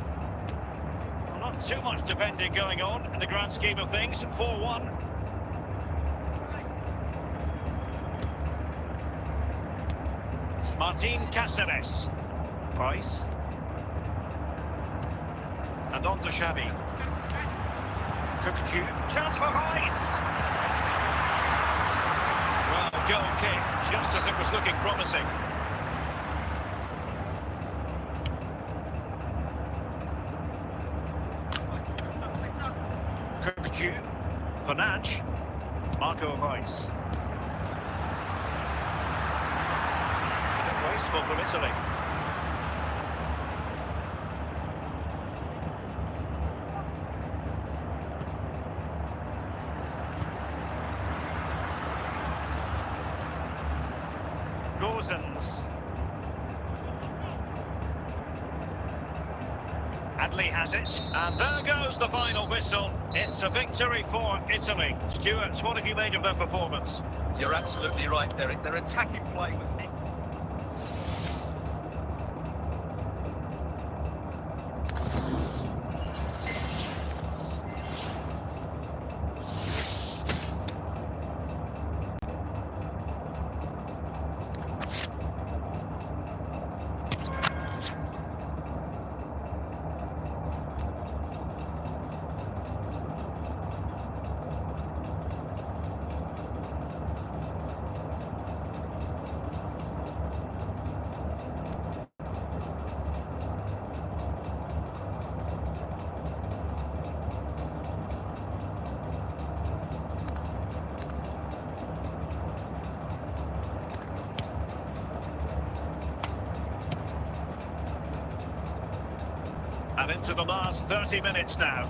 [SPEAKER 1] Well, not too much defending going on in the grand scheme of things. 4-1. Martin Cáceres. Price. And on to Xavi. Kukucu. Chance for Rice. Well, goal kick, just as it was looking promising. Kukucu. Fernandes. Marco Rice. A bit wasteful from Italy. Gozens. Adley has it, and there goes the final whistle. It's a victory for Italy. Stuart, what have you made of their performance?
[SPEAKER 3] You're absolutely right, Derek. Their attacking play was...
[SPEAKER 1] And into the last 30 minutes now.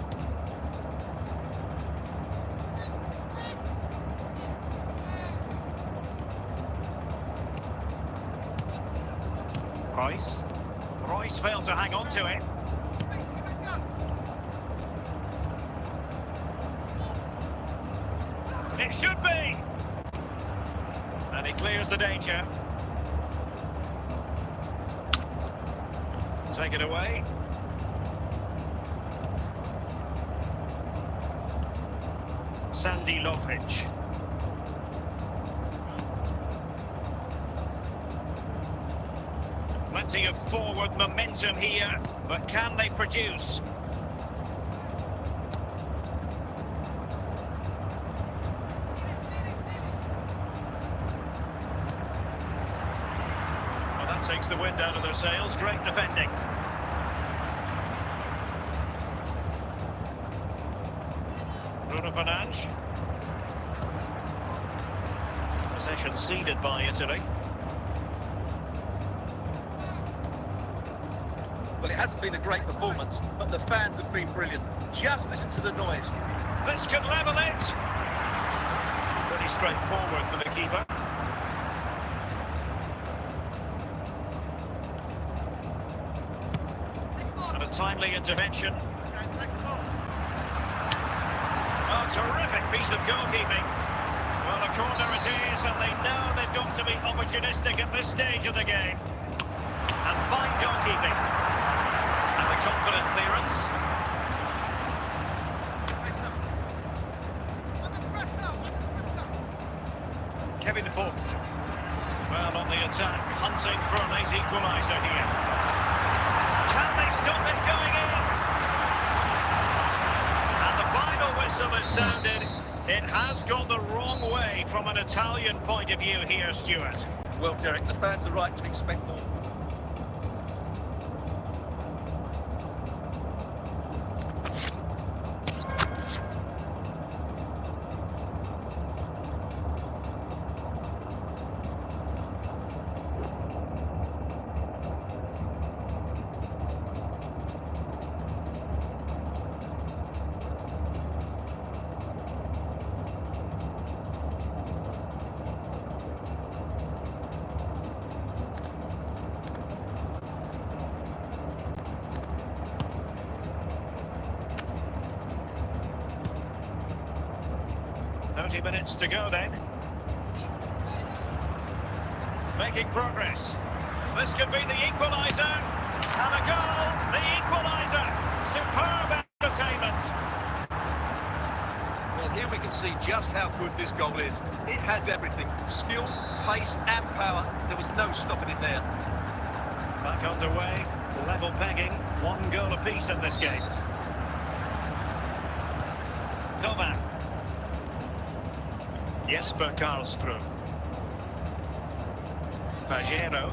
[SPEAKER 1] Royce failed to hang on to it. It should be! And he clears the danger. Take it away. Sandy Lovic. Plenty of forward momentum here, but can they produce? Well, that takes the wind out of their sails. Great defending. Bruno Fernandes. Possession ceded by Italy.
[SPEAKER 3] Well, it hasn't been a great performance, but the fans have been brilliant. Just listen to the noise.
[SPEAKER 1] This could level it. Pretty straightforward for the keeper. Timely intervention. Oh, terrific piece of goalkeeping. Well, a corner it is, and they know they've got to be opportunistic at this stage of the game. And fine goalkeeping. And a confident clearance. Kevin Vogt. Well, on the attack, hunting for a late equaliser here. Can they stop it going in? And the final whistle is sounded. It has gone the wrong way from an Italian point of view here, Stuart.
[SPEAKER 3] Well, Derek, the fans are right to expect more.
[SPEAKER 1] Minutes to go then. Making progress. This could be the equaliser. And a goal, the equaliser. Superb entertainment.
[SPEAKER 3] Well, here we can see just how good this goal is. It has everything. Skill, pace and power. There was no stopping it there.
[SPEAKER 1] Back underway. Level pegging. 1 goal apiece in this game. Toman. Jesper Karlström. Pajero.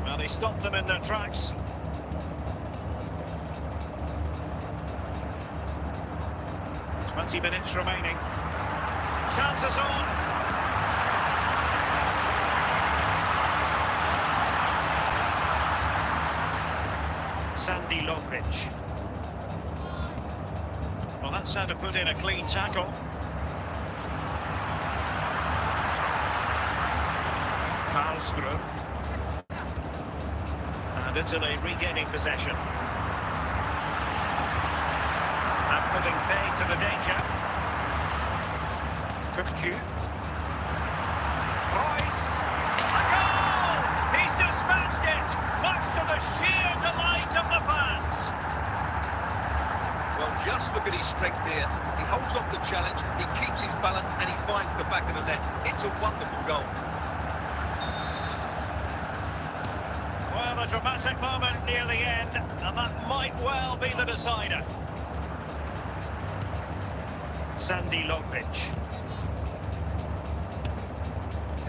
[SPEAKER 1] Well, he stopped them in their tracks. Twenty minutes remaining. Chances on. Sandy Lovric. Well, that's how to put in a clean tackle. Karlström. And Italy regaining possession. And putting pay to the danger. Kukcu. Royce. A goal! He's dispatched it! Much to the sheer delight of the fans.
[SPEAKER 3] Well, just look at his strength here. He holds off the challenge, he keeps his balance and he finds the back of the net. It's a wonderful goal.
[SPEAKER 1] Well, a dramatic moment near the end, and that might well be the decider. Sandy Lovric.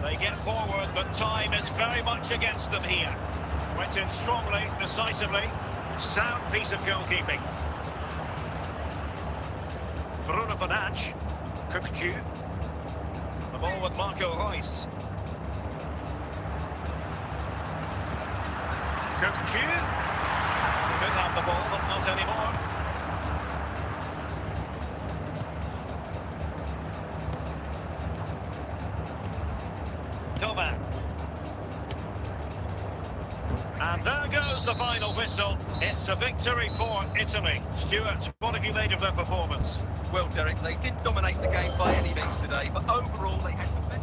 [SPEAKER 1] They get forward, but time is very much against them here. Went in strongly, decisively. Sound piece of goalkeeping. Bruno Bonach. Kukcu. The ball with Marco Reus. Kukcu. He did have the ball, but not anymore. Toman. And there goes the final whistle. It's a victory for Italy. Stuart, what have you made of their performance?
[SPEAKER 3] Well, Derek, they didn't dominate the game by any means today, but overall they had the better.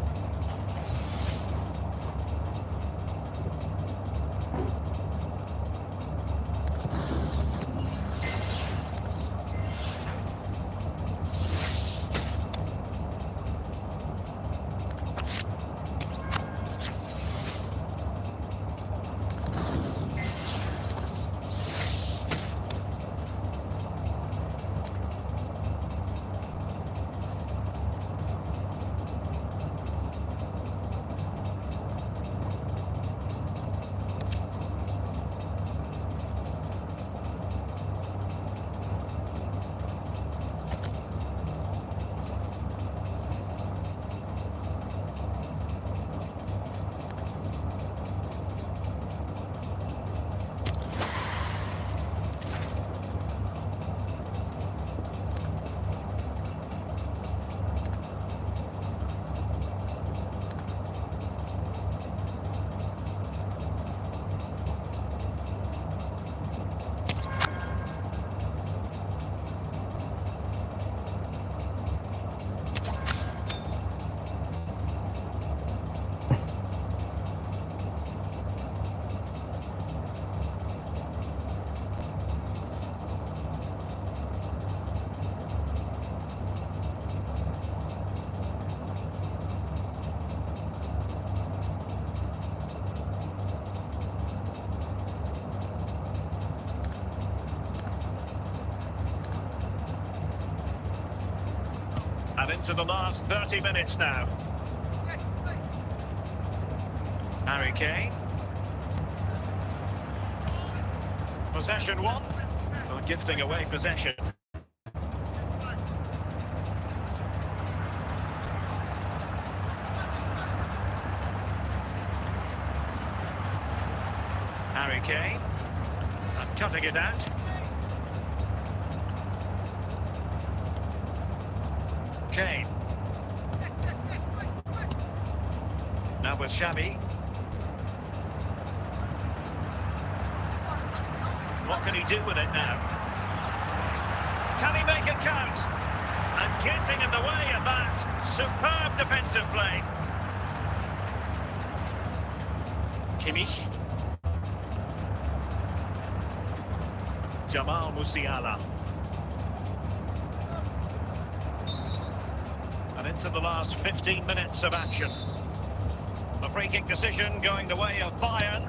[SPEAKER 1] And into the last 30 minutes now. Harry Kane. Possession one. Well, gifting away possession. Harry Kane. And cutting it out. Kane. Now with Xavi. What can he do with it now? Can he make it count? And getting in the way of that. Superb defensive play. Kimmich. Jamal Musiala. And into the last 15 minutes of action. The free kick decision going the way of Bayern.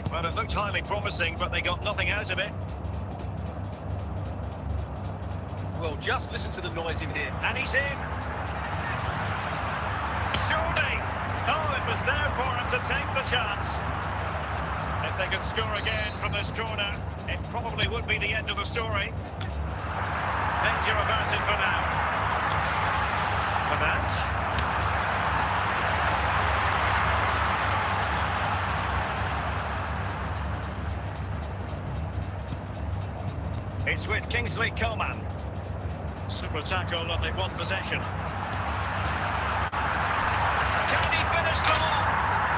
[SPEAKER 1] Well, it looked highly promising, but they got nothing out of it.
[SPEAKER 3] Well, just listen to the noise in here.
[SPEAKER 1] And he's in. Surely. Oh, it was there for him to take the chance. If they could score again from this corner, it probably would be the end of the story. Danger averted for now. Fernandes. It's with Kingsley Coman. Super tackle and they've won possession. Can he finish them off?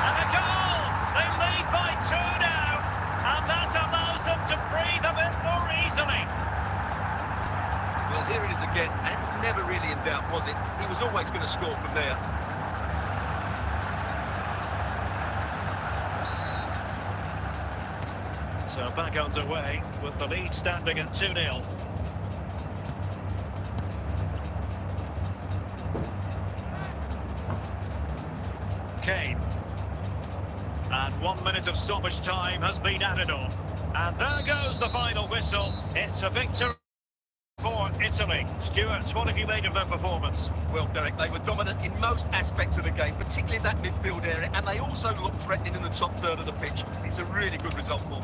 [SPEAKER 1] And a goal! They lead by 2 now. And that allows them to breathe a bit more easily.
[SPEAKER 3] Well, here it is again, and it's never really in doubt, was it? He was always going to score from there.
[SPEAKER 1] So back underway with the lead standing at 2-0. Kane. And 1 minute of stoppage time has been added on. And there goes the final whistle. It's a victory for Italy. Stuart, what have you made of their performance?
[SPEAKER 3] Well, Derek, they were dominant in most aspects of the game, particularly that midfield area, and they also looked threatening in the top third of the pitch. It's a really good result for them.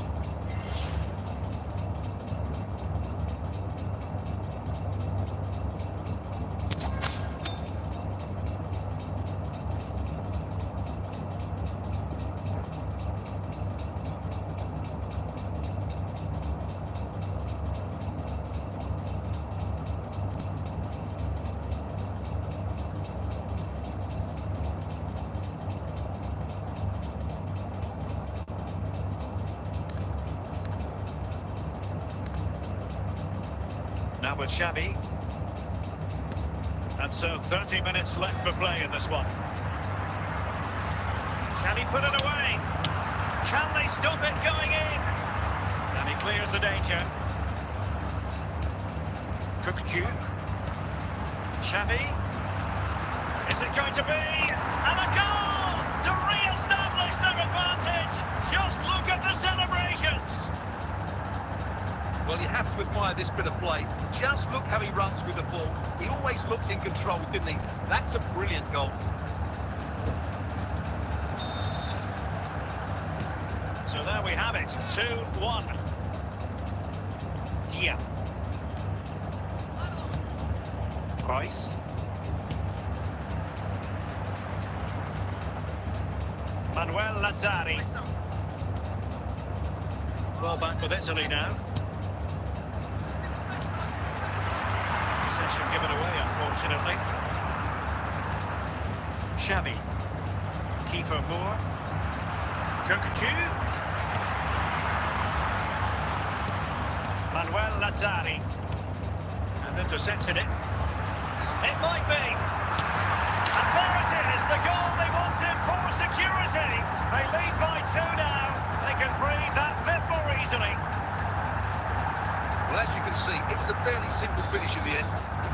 [SPEAKER 1] Now with Xavi. And so 30 minutes left for play in this one. Can he put it away? Can they stop it going in? And he clears the danger. Kukcu. Xavi. Is it going to be? And a goal to re-establish their advantage. Just look at the celebrations.
[SPEAKER 3] Well, you have to admire this bit of play. Just look how he runs with the ball. He always looked in control, didn't he? That's a brilliant goal.
[SPEAKER 1] So there we have it, 2-1. Dia. Price. Manuel Lazzari. Well, back with Italy now. Possession given away, unfortunately. Xavi. Kiefer Moore. Kukcu. Manuel Lazzari. And intercepted it. It might be. And there it is, the goal they wanted for security. They lead by 2 now. They can breathe that bit more easily.
[SPEAKER 3] Well, as you can see, it was a fairly simple finish in the end.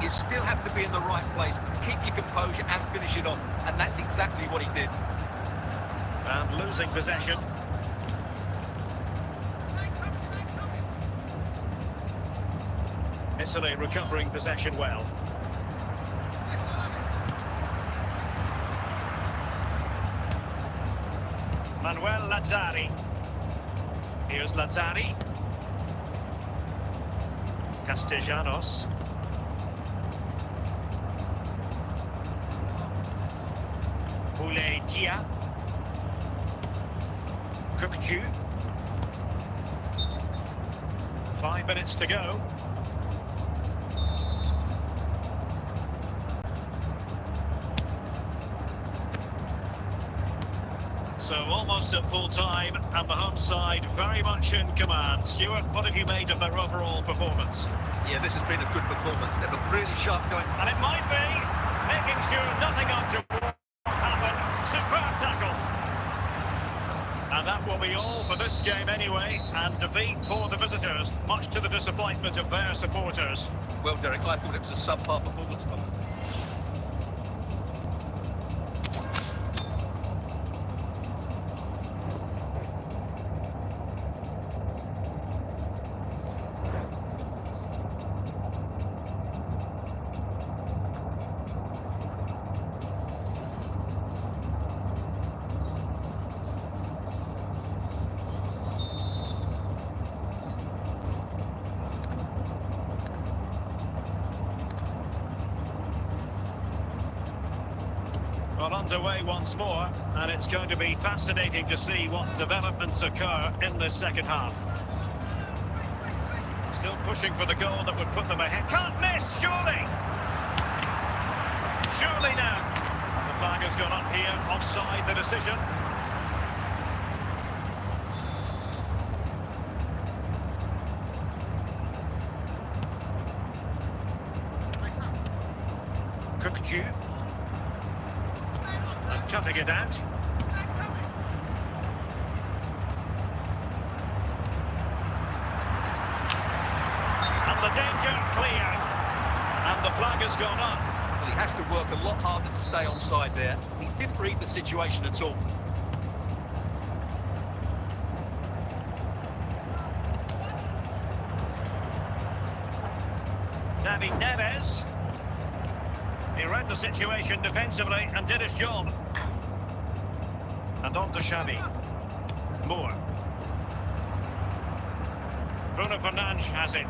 [SPEAKER 3] You still have to be in the right place, keep your composure and finish it off. And that's exactly what he did.
[SPEAKER 1] And losing possession. Italy recovering possession well. Manuel Lazzari. Here's Lazzari. Castellanos. Dia. Kukcu. 5 minutes to go. So almost at full time, and the home side very much in command. Stuart, what have you made of their overall performance?
[SPEAKER 3] Yeah, this has been a good performance. They've been really sharp going.
[SPEAKER 1] And it might be making sure nothing untoward happened. Superb tackle. And that will be all for this game anyway. And defeat for the visitors, much to the disappointment of their supporters.
[SPEAKER 3] Well, Derek, I thought it was a subpar performance from them.
[SPEAKER 1] Well, underway once more, and it's going to be fascinating to see what developments occur in this second half. Still pushing for the goal that would put them ahead. Can't miss, surely! Surely now. The flag has gone up here, offside the decision. Kukcu. And cutting it out. And the danger clear. And the flag has gone up.
[SPEAKER 3] Well, he has to work a lot harder to stay onside there. He didn't read the situation at all.
[SPEAKER 1] David Neves. He read the situation defensively and did his job. And on to Xavi. Moore. Bruno Fernandes has it.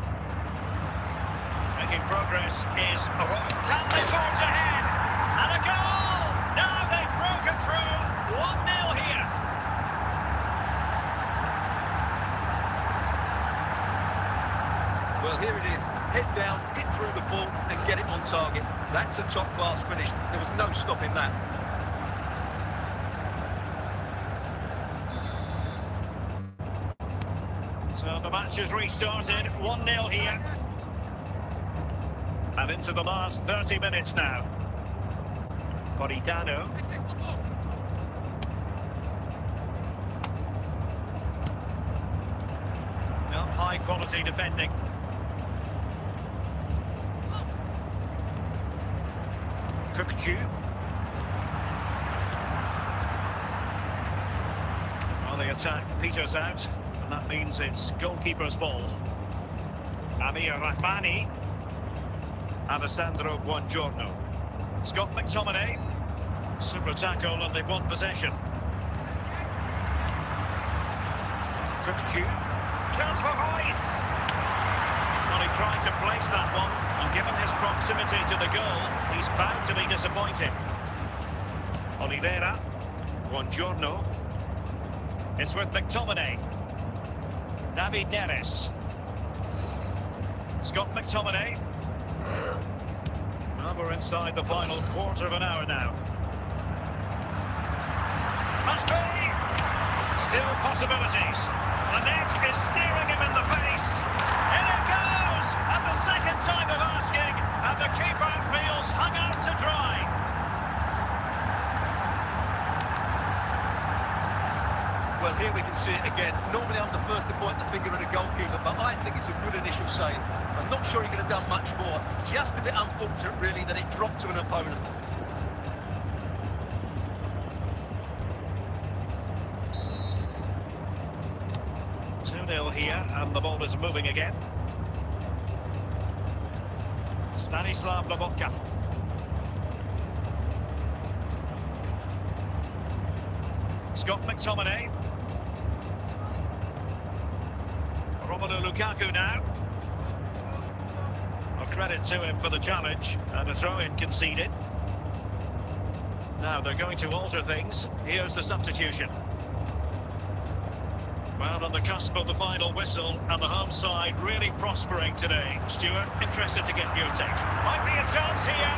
[SPEAKER 1] Making progress is can they forge ahead? And a goal! Now they've broken through. 1-0 here.
[SPEAKER 3] Well, here it is. Head down, hit through the ball and get it on target. That's a top-class finish. There was no stopping that.
[SPEAKER 1] So the match has restarted. 1-0 here. And into the last 30 minutes now. Politano. Well, high-quality defending. Kukcu. Well, the attack peters out, and that means it's goalkeeper's ball. Amir Rahmani. Alessandro Buongiorno. Scott McTominay. Super tackle, and they've won possession. Kukcu. Chance for Royce. Well, he tried to place that one, and given his proximity to the goal, he's bound to be disappointed. Oliveira. Buongiorno. It's with McTominay. David Neres. Scott McTominay. Well, we're inside the final quarter of an hour now. Must be! Still possibilities. The net is steering him in the face. In it goes! At the second time of asking, and the keeper feels hung out to dry.
[SPEAKER 3] Well, here we can see it again. Normally I'm the first to point the finger at a goalkeeper, but I think it's a good initial save. I'm not sure he could have done much more. Just a bit unfortunate, really, that it dropped to an opponent. Here, and the ball is moving again.
[SPEAKER 1] Stanislav Lobotka. Scott McTominay. Romelu Lukaku now. A credit to him for the challenge, and a throw-in conceded. Now they're going to alter things. Here's the substitution. Well, on the cusp of the final whistle, and the home side really prospering today. Stuart, interested to get your take. Might be a chance here.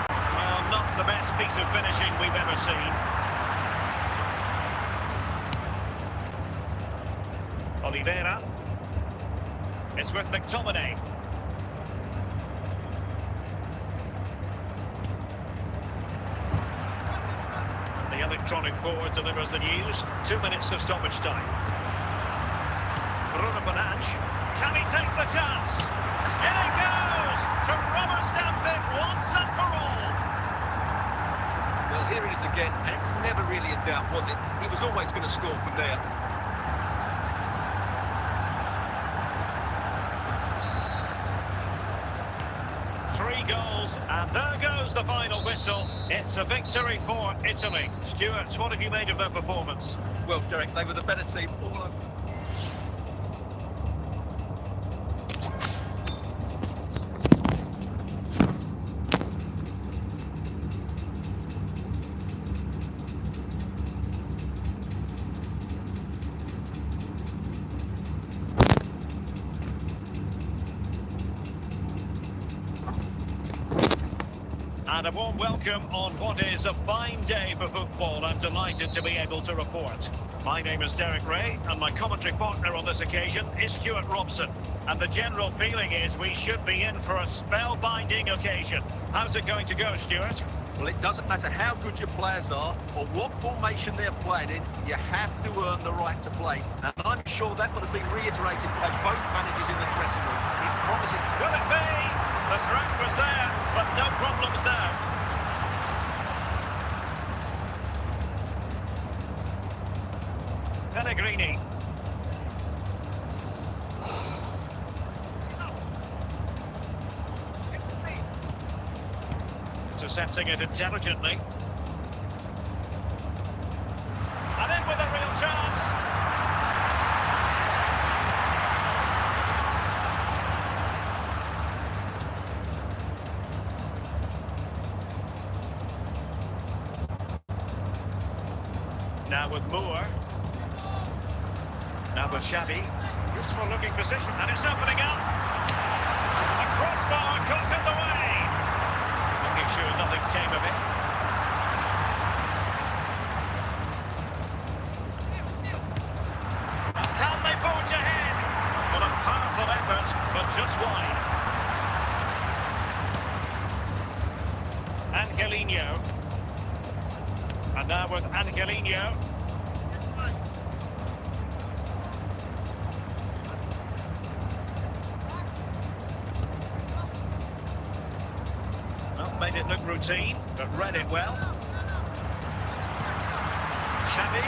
[SPEAKER 1] Well, not the best piece of finishing we've ever seen. Oliveira. It's with McTominay. The electronic board delivers the news. 2 minutes of stoppage time. Bruno Fernandes. Can he take the chance? In it goes to rubber stamp it once and for all.
[SPEAKER 3] Well, here it is again, and it was never really in doubt, was it? He was always going to score from there.
[SPEAKER 1] And there goes the final whistle. It's a victory for Italy. Stuart, what have you made of their performance?
[SPEAKER 3] Well, Derek, they were the better team all over.
[SPEAKER 1] And a warm welcome on what is a fine day for football. I'm delighted to be able to report. My name is Derek Ray, and my commentary partner on this occasion is Stuart Robson. And the general feeling is we should be in for a spellbinding occasion. How's it going to go, Stuart?
[SPEAKER 3] Well, it doesn't matter how good your players are or what formation they're playing in, you have to earn the right to play. And I'm sure that would have been reiterated by both managers in the dressing room. It promises...
[SPEAKER 1] Will it be? The threat was there, but no problems now. Pellegrini. Intercepting it intelligently. And in with a real chance. Now with Moore. Now with Xavi. Useful looking position, and it's opening up. A crossbar caught in the way. Making sure nothing came of it. Can they forge ahead? Well, a powerful effort, but just wide. Angelino. And now with Angelino. Well, made it look routine, but read it well. Xavi.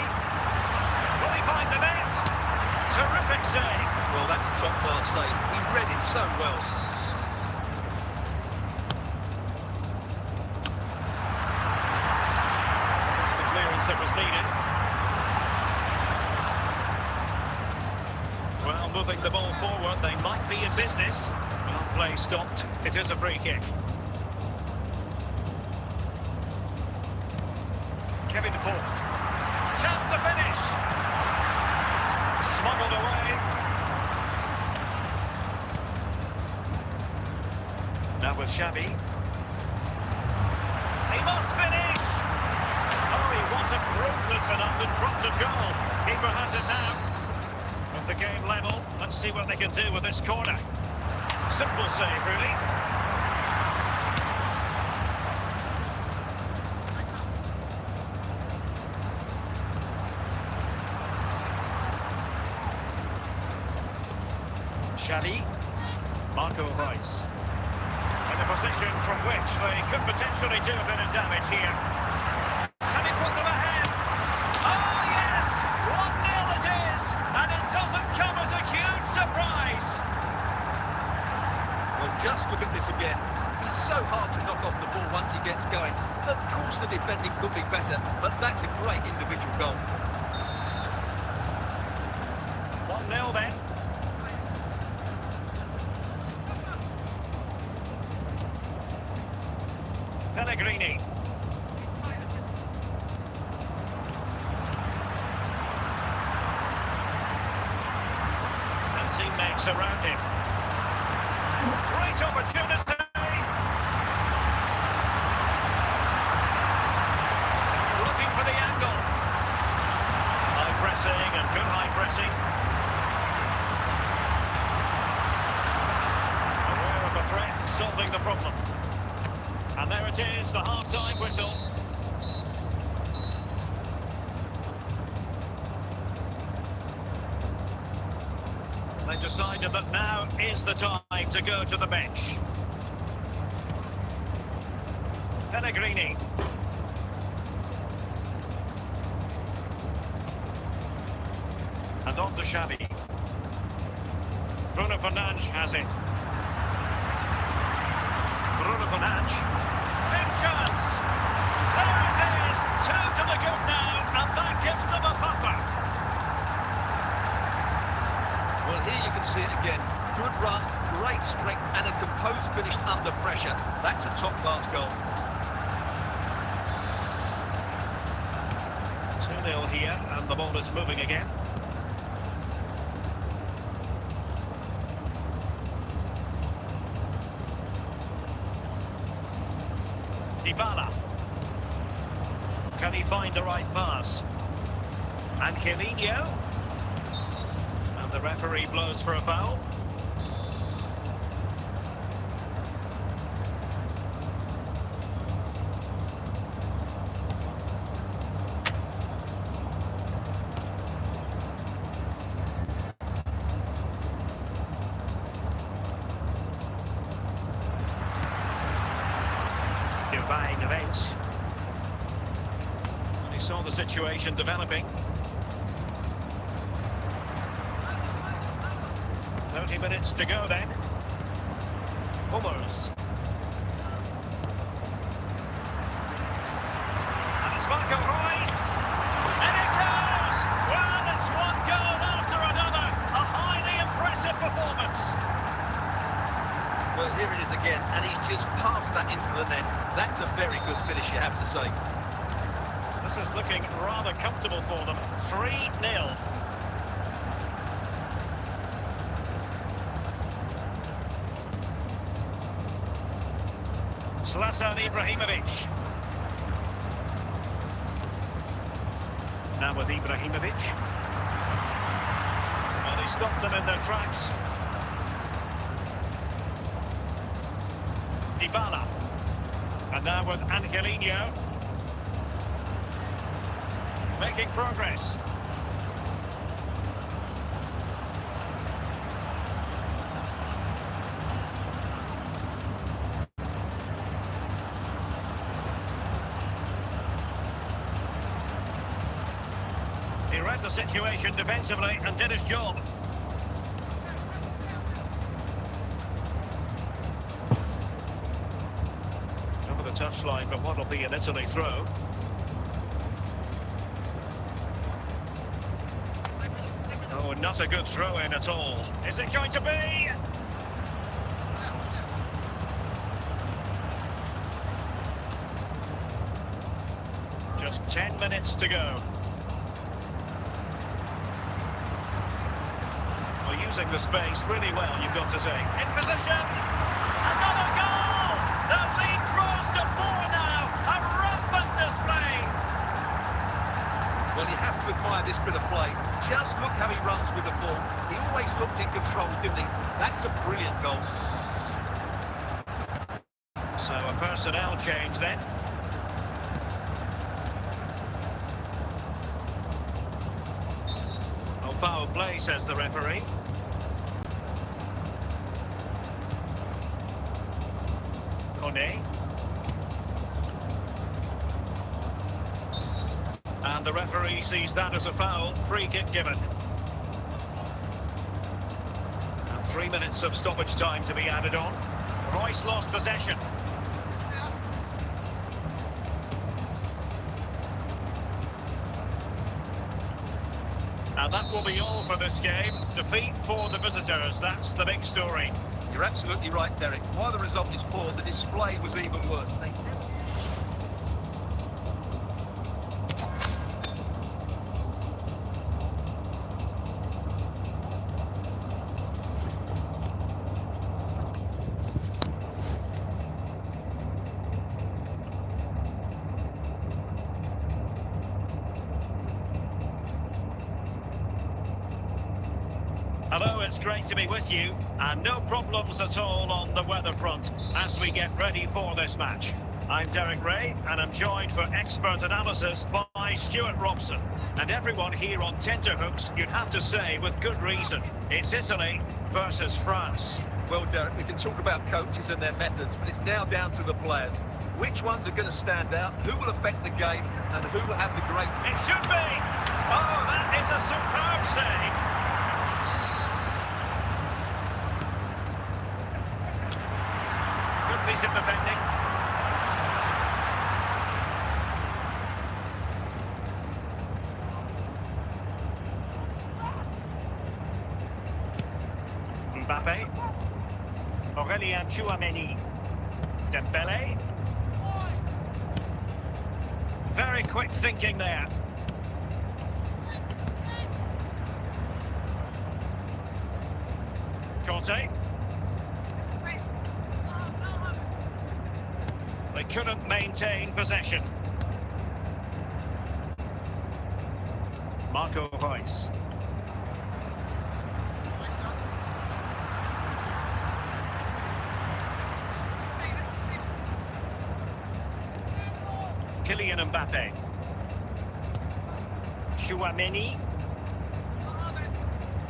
[SPEAKER 1] Will he find the net? Terrific save.
[SPEAKER 3] Well, that's a top-class save. He read it so well.
[SPEAKER 1] That was needed. Well, moving the ball forward, they might be in business. Well, play stopped. It is a free kick. Kevin Fort. Chance to finish. Smuggled away. Now with Xavi. He must finish. He wasn't ruthless enough in front of goal. Keeper has it now. With the game level, let's see what they can do with this corner. Simple save, really. Xavi. Marco Reus. In a position from which they could potentially do a bit of damage here. Put them ahead. Oh, yes! 1-0 it is, and it doesn't come as a huge surprise.
[SPEAKER 3] Well, just look at this again. He's so hard to knock off the ball once he gets going. Of course the defending could be better, but that's a great individual goal.
[SPEAKER 1] 1-0 then. Pellegrini. And teammates around him. Great opportunity. Looking for the angle. High pressing and good high pressing. Aware of the threat, solving the problem. And there it is, the half-time whistle. They've decided that now is the time to go to the bench. Pellegrini. And on to Xavi. Bruno Fernandes has it. Bruno Fernandes. Big chance. There it is. 2 to the good now, and that gives them a buffer.
[SPEAKER 3] Well, here you can see it again. Good run, great strength, and a composed finish under pressure. That's a top-class goal.
[SPEAKER 1] 2-0 here, and the ball is moving again. Dybala. Can he find the right pass? Angelino. And the referee blows for a foul. Divine events. And he saw the situation developing. 30 minutes to go then. Hummels. And it's Marco Reus. And it goes! Well, it's one goal after another. A highly impressive performance.
[SPEAKER 3] Well, here it is again, and he's just passed that into the net. That's a very good finish, you have to say.
[SPEAKER 1] This is looking rather comfortable for them. 3-0. Zlatan Ibrahimovic. Now with Ibrahimovic. Well, he stopped them in their tracks. Dybala. And now with Angelino. Making progress. He read the situation defensively and did his job. Over the touchline for what will be an Italy throw. Oh, not a good throw-in at all. Is it going to be? Just 10 minutes to go. Well, using the space really well, you've got to say. In position! Another goal! The lead grows to 4 now. A rampant display!
[SPEAKER 3] Well, you have to admire this bit of play. Just look how he runs with the ball. He always looked in control, didn't he? That's a brilliant goal.
[SPEAKER 1] So a personnel change then. Oh, foul play, says the referee. Kone. And the referee sees that as a foul. Free kick given. And 3 minutes of stoppage time to be added on. Royce lost possession. And that will be all for this game. Defeat for the visitors, that's the big story.
[SPEAKER 3] You're absolutely right, Derek. While the result is poor, the display was even worse. They never...
[SPEAKER 1] Hello, it's great to be with you, and no problems at all on the weather front as we get ready for this match. I'm Derek Ray, and I'm joined for expert analysis by Stuart Robson. And everyone here on tenterhooks, you'd have to say with good reason, it's Italy versus France.
[SPEAKER 3] Well, Derek, we can talk about coaches and their methods, but it's now down to the players. Which ones are going to stand out, who will affect the game, and who will have the great...
[SPEAKER 1] It should be! Oh, that is a superb save! Piece of defending. Mbappe. Aurélien Tchouameni. Dembele. Very quick thinking there. Conte. They couldn't maintain possession. Marco Reus. Kylian Mbappe. Tchouameni.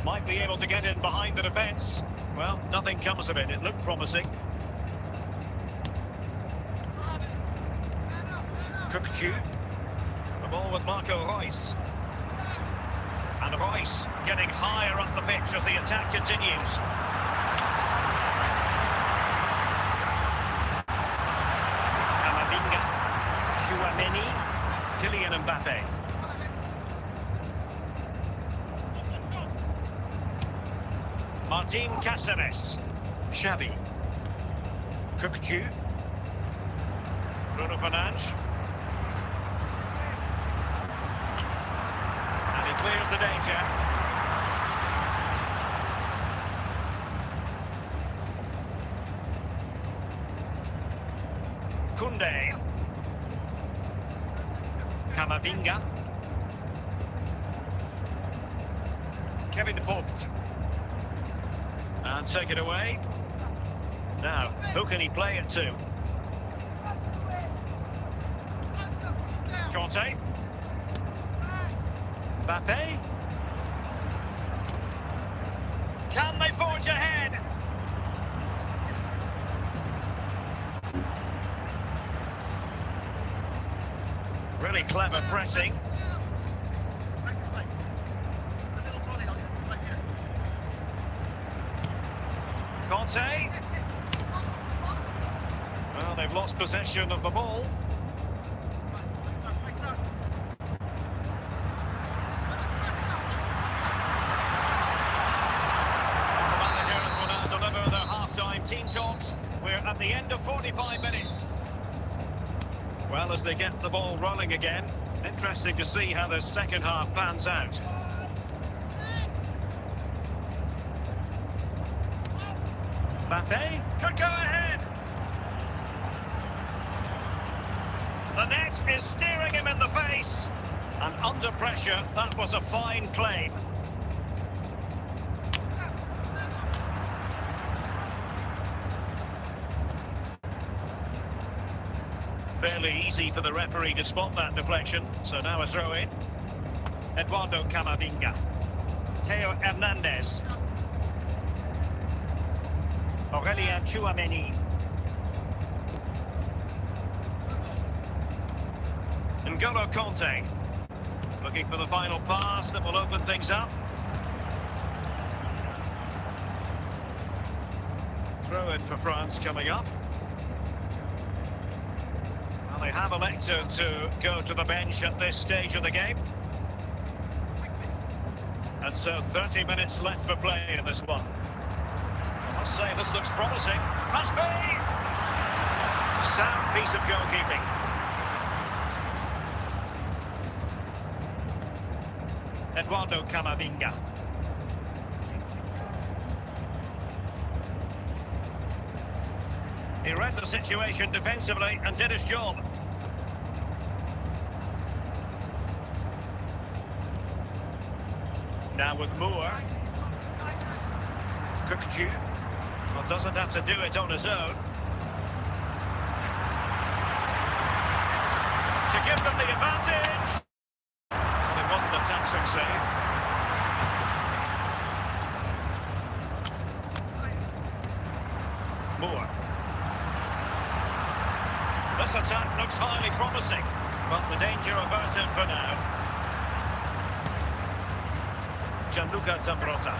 [SPEAKER 1] Might be able to get in behind the defence. Well, nothing comes of it. It looked promising. Kukcu. The ball with Marco Reus. And Reus getting higher up the pitch as the attack continues. Camavinga. Tchouameni. Kylian Mbappe. Martin Cáceres. Xavi. Kukcu. Bruno Fernandes. Clears the danger. Koundé. Camavinga. Kevin Vogt. And take it away. Now, who can he play it to? Conte. Mbappe. Can they forge ahead? Really clever pressing. Conte. Well, they've lost possession of the ball. Team talks. We're at the end of 45 minutes. Well, as they get the ball rolling again, interesting to see how the second half pans out. Mbappe could go ahead. The net is staring him in the face. And under pressure, that was a fine claim. Fairly easy for the referee to spot that deflection, so now a throw-in. Eduardo Camavinga. Theo Hernandez. Aurélien Tchouameni. N'Golo Conte. Looking for the final pass that will open things up. Throw in for France coming up. Well, they have elected to go to the bench at this stage of the game. And so 30 minutes left for play in this one. I must say this looks promising. Must be! Sound piece of goalkeeping. Eduardo Camavinga. He read the situation defensively and did his job. Now with Moore. Cookju. Well, doesn't have to do it on his own. To give them the advantage. Well, it wasn't a taxing save. Moore. This attack looks highly promising, but the danger averted for now. Gianluca Zambrotta.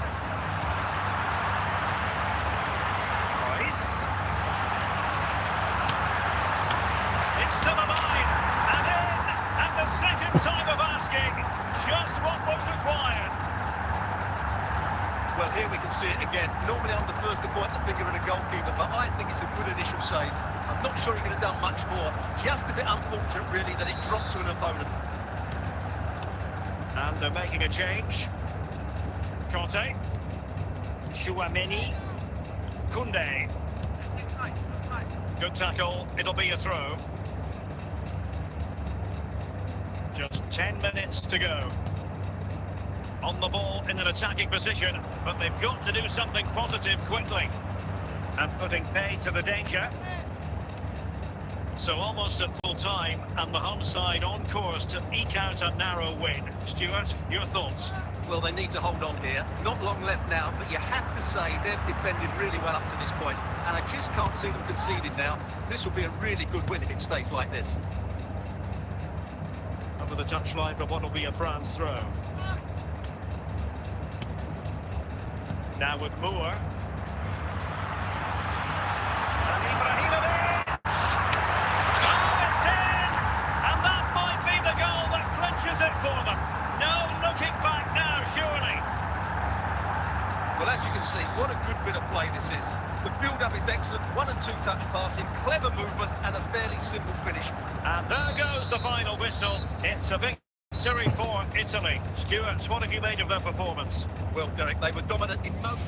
[SPEAKER 1] Royce. It's still alive, and in, and the second time of asking, just what was required.
[SPEAKER 3] Well, here we can see it again. Normally I'm the first to point the finger at a goalkeeper, but I think it's a good initial save. I'm not sure he could have done much more. Just a bit unfortunate, really, that it dropped to an opponent.
[SPEAKER 1] And they're making a change. Conte. Chouameni. Koundé. Good tackle. It'll be a throw. Just 10 minutes to go. On the ball in an attacking position, but they've got to do something positive quickly. And putting pay to the danger. So almost at full time, and the home side on course to eke out a narrow win. Stuart, your thoughts?
[SPEAKER 3] Well, they need to hold on here. Not long left now, but you have to say they've defended really well up to this point, and I just can't see them conceding now. This will be a really good win if it stays like this.
[SPEAKER 1] Over the touchline, but what will be a France throw? Now with Moore. And Ibrahimovic! Oh, it's in! And that might be the goal that clinches it for them. No looking back now, surely.
[SPEAKER 3] Well, as you can see, what a good bit of play this is. The build-up is excellent, 1 and 2 touch passing, clever movement and a fairly simple finish.
[SPEAKER 1] And there goes the final whistle. It's a victory for Italy. Stuart, what have you made of their performance?
[SPEAKER 3] Well, Derek, they were dominant in most...